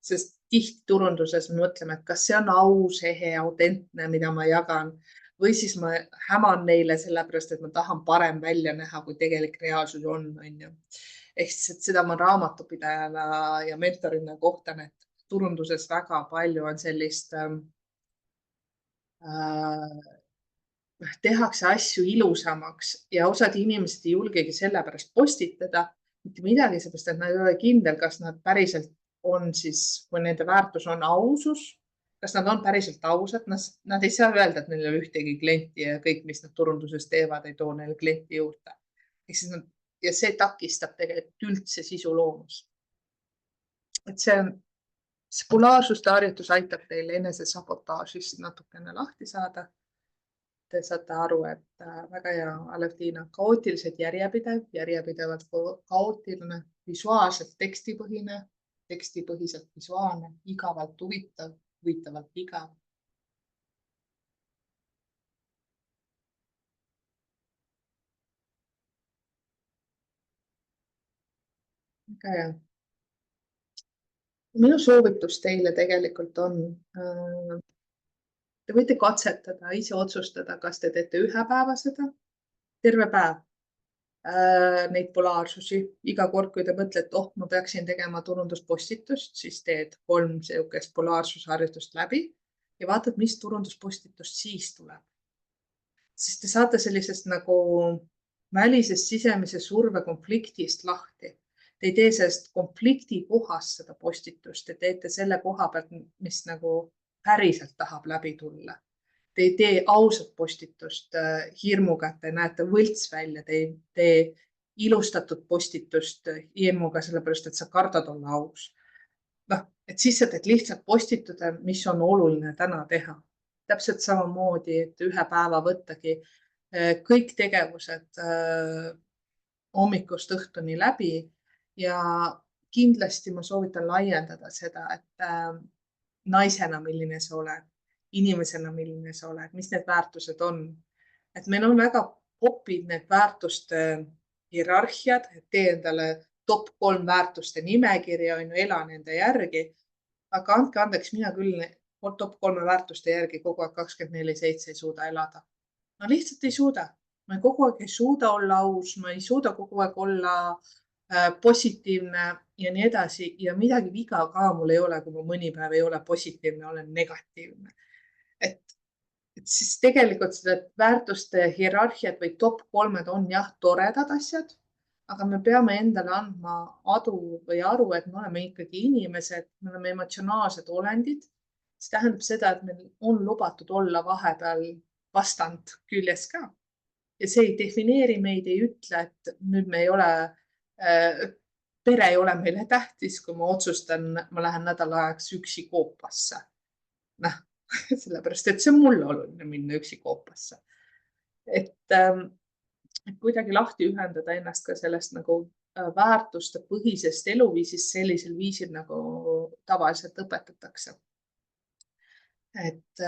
Sest tihti turunduses me mõtleme, et kas see on aus, ehe, autentne, mida ma jagan. Või siis ma häman neile sellepärast, et ma tahan parem välja näha, kui tegelik reaalsus on. Ehk siis seda ma raamatupidajana ja mentorina kohtan, et turunduses väga palju on sellist, tehakse asju ilusamaks ja osad inimesed ei julgegi sellepärast postitada mitte midagi, seepärast, et nad ei ole kindel, kas nad päriselt on siis, kui nende väärtus on ausus, kas nad on päriselt ausad, nad ei saa öelda, et neil ei ole ühtegi klienti ja kõik, mis nad turunduses teevad, ei too neile klienti juurde. Ja see takistab tegelikult üldse sisu loomust. Et see polaarsuste harjutus aitab teil enesesabotaažist natukene lahti saada. Te saate aru, et väga hea, Alevtiina, kaootiliselt järjepidevalt kaootiline, visuaalselt tekstipõhiselt visuaalne, igavalt huvitav, huvitavalt igav. Väga hea. Minu soovitus teile tegelikult on, te võite katsetada, ise otsustada, kas te teete ühe päeva seda, terve päev, neid polaarsusi. Iga kord, kui te mõtlete, oh, ma peaksin tegema turunduspostitust, siis teed 3 sihukest polaarsusharjutust läbi ja vaatad, mis turunduspostitust siis tuleb. Siis te saate sellisest nagu välisest sisemise surve konfliktist lahti. Te ei tee sellest konflikti kohast seda postitust, te teete selle koha pealt, mis nagu päriselt tahab läbi tulla. Te ei tee ausat postitust hirmuga, et te näete võlts välja, te ei tee ilustatud postitust hirmuga, sellepärast, et sa kardad olla aus. Noh, et siis sa teed lihtsalt postituda, mis on oluline täna teha. Täpselt samamoodi, et ühe päeva võttagi kõik tegevused hommikust õhtuni läbi ja kindlasti ma soovitan laiendada seda, et naisena, milline sa oled, inimesena, milline sa oled, mis need väärtused on. Et meil on väga popid need väärtuste hierarhiad, et tee endale top 3 väärtuste nimekirja, ela nende järgi. Aga andke andeks, mina küll top 3 väärtuste järgi kogu aeg 24/7 ei suuda elada. Ma lihtsalt ei suuda. Ma kogu aeg ei suuda olla aus, ma ei suuda kogu aeg olla positiivne ja nii edasi ja midagi viga ka mul ei ole, kui ma mõni päev ei ole positiivne, olen negatiivne. Et siis tegelikult seda väärtuste hierarhiat või top 3 on jah, toredad asjad, aga me peame endale andma adu või aru, et me oleme ikkagi inimesed, me oleme emotsionaalsed olendid. See tähendab seda, et meil on lubatud olla vahepeal vastand küljes ka. Ja see ei defineeri meid, ei ütle, et nüüd me ei ole, pere ei ole meile tähtis, kui ma otsustan, ma lähen nädala ajaks üksi koopasse. Noh, sellepärast, et see on mulle oluline minna üksi koopasse. Et kuidagi lahti ühendada ennast ka sellest nagu väärtuste põhisest eluviisist sellisel viisil, nagu tavaliselt õpetatakse. Et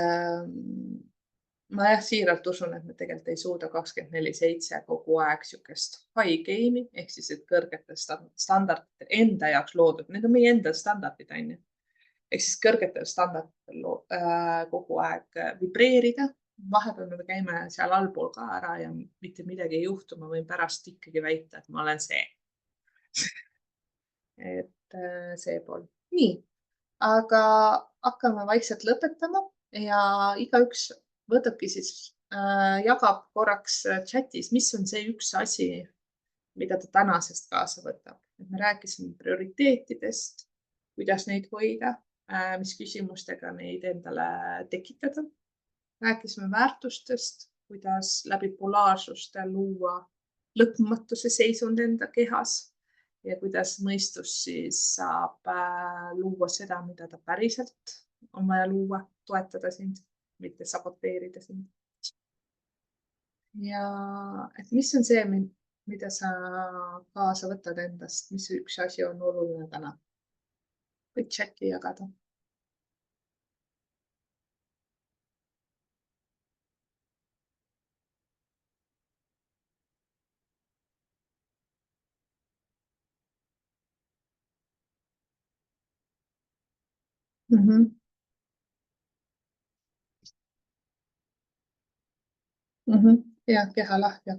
ma jah siiralt usun, et me tegelikult ei suuda 24/7 kogu aeg sihukest high game'i ehk siis, et kõrgetel standarditel enda jaoks loodud, need on meie enda standardid, on ju. Ehk siis kõrgetel standarditel kogu aeg vibreerida. Vahepeal me käime seal allpool ka ära ja mitte midagi ei juhtu. Ma võin pärast ikkagi väita, et ma olen see. Et see pool. Nii, aga hakkame vaikselt lõpetama ja igaüks võtabki siis, jagab korraks chatis, mis on see üks asi, mida ta tänasest kaasa võtab. Et me rääkisime prioriteetidest, kuidas neid hoida, mis küsimustega neid endale tekitada. Rääkisime väärtustest, kuidas läbi polaarsuste luua lõpmatuse seisund enda kehas ja kuidas mõistus siis saab luua seda, mida ta päriselt on vaja luua, toetada sind, mitte saboteerida sind. Ja et mis on see, mida sa kaasa võtad endast, mis üks asi on oluline täna? Võid chati jagada. Ja keha lahti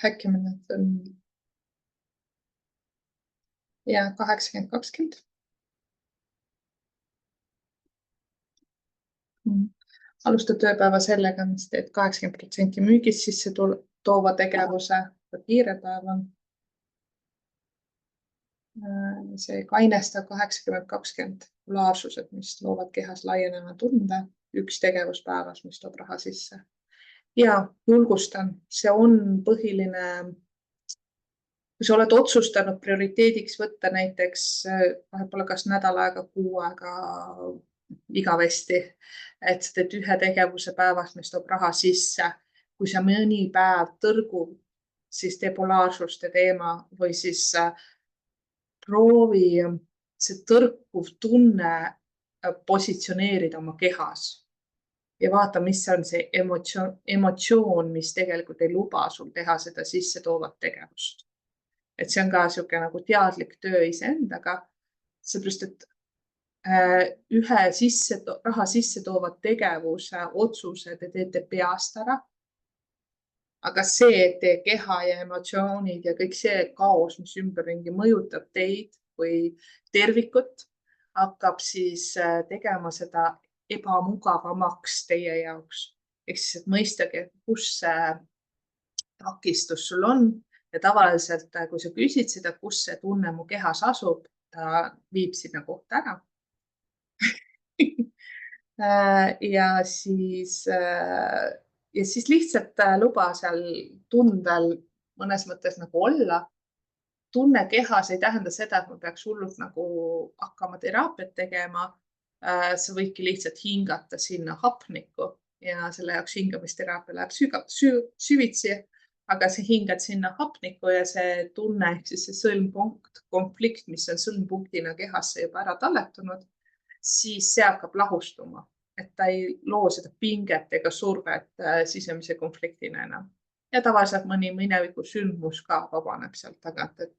häkkimine on ja 80-20. Alusta tööpäeva sellega, mis teed 80% müügist sisse toova tegevuse, kiire päev on. See kainestav 80-20 polaarsused, mis loovad kehas laienema tunde, üks tegevuspäevas, mis toob raha sisse. Ja julgustan, see on põhiline, kui sa oled otsustanud prioriteediks võtta näiteks vahepeal kas nädal aega, kuu aega igavesti, et sa teed ühe tegevuse päevas, mis toob raha sisse. Kui sa mõni päev tõrgub, siis tee polaarsuste teema või siis proovi see tõrkuv tunne positsioneerida oma kehas ja vaata, mis on see emotsioon, mis tegelikult ei luba sul teha seda sisse toovat tegevust. et see on ka niisugune nagu teadlik töö iseendaga, seepärast, et ühe raha sisse toova tegevuse otsuse te teete peast ära. Aga see, et teie keha ja emotsioonid ja kõik see kaos, mis ümberringi mõjutab teid või tervikut, hakkab siis tegema seda ebamugavamaks teie jaoks. Ehk siis, et mõistage, kus see takistus sul on ja tavaliselt, kui sa küsid seda, kus see tunne mu kehas asub, ta viib sinna kohta ära. ja siis lihtsalt luba seal tundel mõnes mõttes nagu olla. Tunne kehas ei tähenda seda, et ma peaks hullult nagu hakkama teraapiat tegema. Sa võidki lihtsalt hingata sinna hapnikku ja selle jaoks hingamisteraapia läheb süvitsi, aga sa hingad sinna hapnikku ja see tunne ehk siis see sõlmpunkt, konflikt, mis on sõlmpunktina kehasse juba ära talletunud, siis see hakkab lahustuma, et ta ei loo seda pinget ega survet sisemise konfliktina enam. Ja tavaliselt mõni mineviku sündmus ka vabaneb sealt tagant, et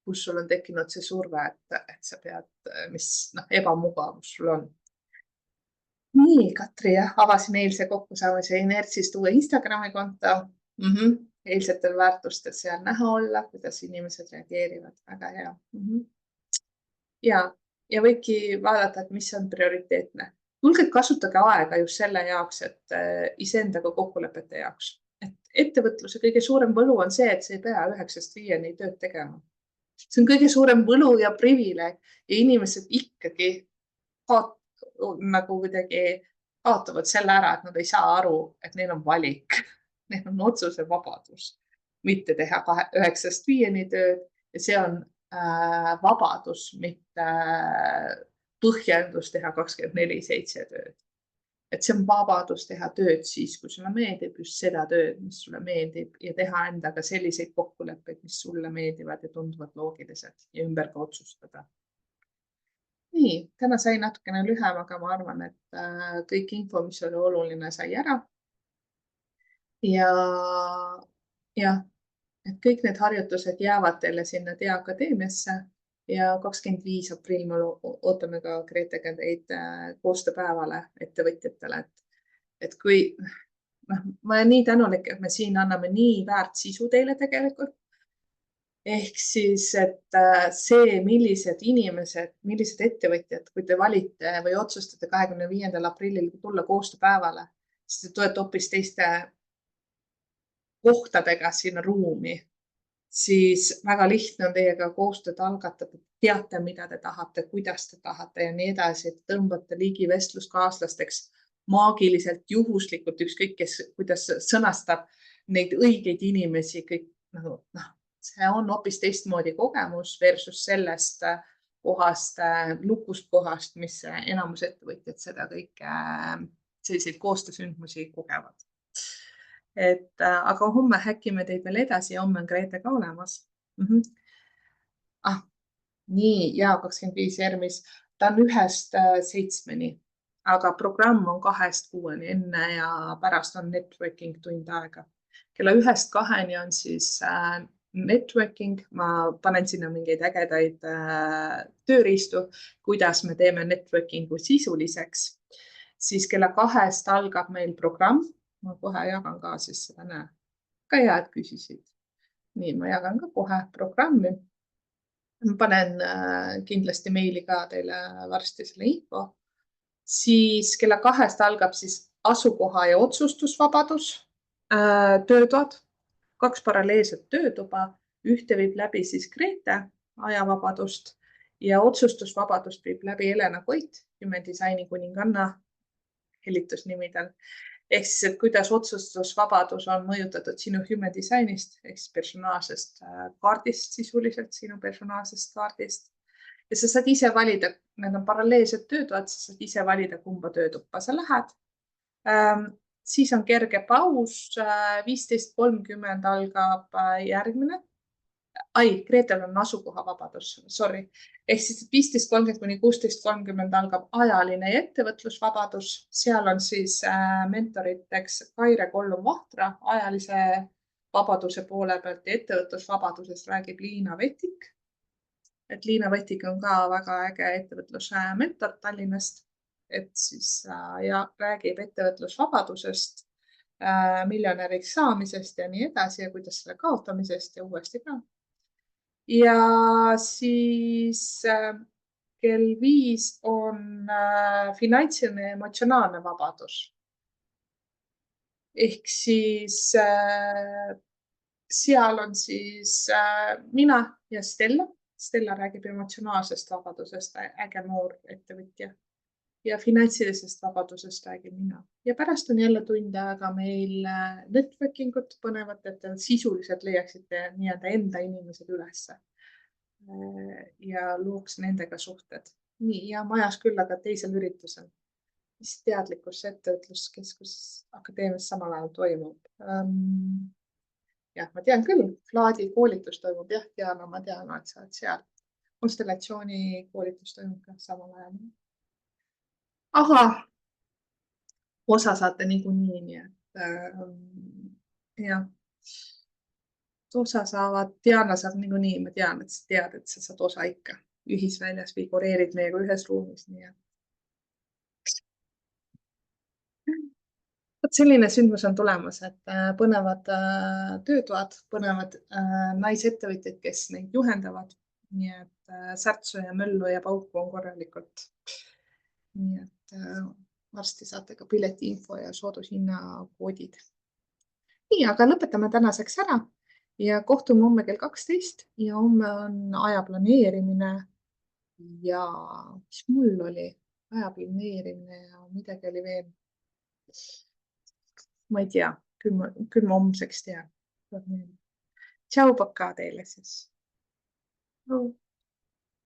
kus sul on tekkinud see surve, et sa pead, mis ebamugavus sul on. Nii, Katri, avasin eilse kokkusaamise Inertsist uue Instagrami konto. Eilsetel väärtustel seal näha olla, kuidas inimesed reageerivad. Väga hea. Ja võidki vaadata, et mis on prioriteetne. Julgelt kasutage aega just selle jaoks, et iseendaga kokkulepete jaoks. Et ettevõtluse kõige suurem võlu on see, et sa ei pea 9–5 tööd tegema. See on kõige suurem võlu ja privileeg ja inimesed ikkagi nagu kuidagi kaotavad selle ära, et nad ei saa aru, et neil on valik. Neil on otsuse vabadus, mitte teha 9–5 tööd ja see on vabadus, mitte põhjendus teha 24/7 tööd. Et see on vabadus teha tööd siis, kui sulle meeldib just seda tööd, mis sulle meeldib ja teha endaga selliseid kokkuleppeid, mis sulle meeldivad ja tunduvad loogilised ja ümber ka otsustada. Nii, täna sai natukene lühem, aga ma arvan, et kõik info, mis oli oluline, sai ära. Ja, et kõik need harjutused jäävad teile sinna Tea Akadeemiasse ja 25. aprill me ootame ka Gretega teid koostööpäevale ettevõtjatele. Et kui, ma olen nii tänulik, et me siin anname nii väärt sisu teile tegelikult. Ehk siis, et see, millised inimesed, millised ettevõtjad, kui te valite või otsustate 25. aprillil tulla koostööpäevale, siis te tulete hoopis teiste kohtadega sinna ruumi, siis väga lihtne on teiega koostööd algatada, teate, mida te tahate, kuidas te tahate ja nii edasi, et tõmbate ligi vestluskaaslasteks maagiliselt, juhuslikult, ükskõik kes, kuidas sõnastab neid õigeid inimesi, kõik see on hoopis teistmoodi kogemus versus sellest kohast, lukust kohast, mis enamus ettevõtjad seda kõike selliseid koostöösündmusi kogevad. Aga homme häkime teid veel edasi ja homme on Grete ka olemas. Nii, ja 25 ERMis. Ta on 1–7, aga programm on 2–6 enne ja pärast on networking tund aega. Kella 1–2 on siis networking, ma panen sinna mingeid ägedaid tööriistu, kuidas me teeme networkingu sisuliseks. Siis kella 2 algab meil programm. Ma kohe jagan ka siis seda näe. Ka hea, et küsisid. Nii, ma jagan ka kohe programmi. Ma panen kindlasti meili ka teile varsti selle info. Siis kella 2 algab siis asukoha ja otsustusvabadus töötoad. 2 paralleelset töötuba. Ühte viib läbi siis Grete ajavabadust ja otsustusvabadust viib läbi Helena Koit, Human Designi kuninganna hellitusnimidel. Ehk siis, et kuidas otsustusvabadus on mõjutatud sinu Human Designist, ehk siis personaalsest kaardist, sisuliselt sinu personaalsest kaardist. Ja sa saad ise valida, need on paralleelsed töötoad, sa saad ise valida, kumba töötuppa sa lähed. Siis on kerge paus, 15:30 algab järgmine. Gretel on asukoha vabadus, sorry. Ehk siis 15:30–16:30 algab ajaline ja ettevõtlusvabadus. Seal on siis mentoriteks Kaire Kollum-Vahtra ajalise vabaduse poole pealt ja ettevõtlusvabadusest räägib Liina Vetik. Et Liina Vetik on ka väga äge ettevõtluse mentor Tallinnast, et siis ja räägib ettevõtlusvabadusest, miljonäriks saamisest ja nii edasi ja kuidas selle kaotamisest ja uuesti ka. Ja siis kell 5 on finantsiline ja emotsionaalne vabadus. Ehk siis seal on siis mina ja Stella. Stella räägib emotsionaalsest vabadusest, äge noor ettevõtja. Ja finantsilisest vabadusest räägin mina. Ja pärast on jälle tund aega meil networkingut põnevat, et sisuliselt leiaksite nii-öelda enda inimesed ülesse ja looks nendega suhted. Nii, ja majas küll, aga teisel üritusel, mis teadlikkus ettevõtluskeskuses akadeemias samal ajal toimub. Jah, ma tean küll, Vlaadi koolitus toimub, jah, Diana, ma tean, et sa oled seal. Konstellatsiooni koolitus toimub ka samal ajal. Aga osa saate niikuinii, nii et jah. Osa saavad, Diana saab niikuinii, ma tean, et sa tead, et sa saad osa ikka ühisväljas või kureerid meiega ühes ruumis. Nii et Vot selline sündmus on tulemas, et põnevad töötoad, põnevad naisettevõtjad, kes neid juhendavad. Nii et särtsu ja möllu ja pauku on korralikult. Nii et varsti saate ka piletiinfo ja soodushinna koodid. Nii, aga lõpetame tänaseks ära ja kohtume homme kell 12 ja homme on aja planeerimine ja mis mul oli? Aja planeerimine ja midagi oli veel. Ma ei tea, küll ma homseks tean. Tšau, pakaa teile siis.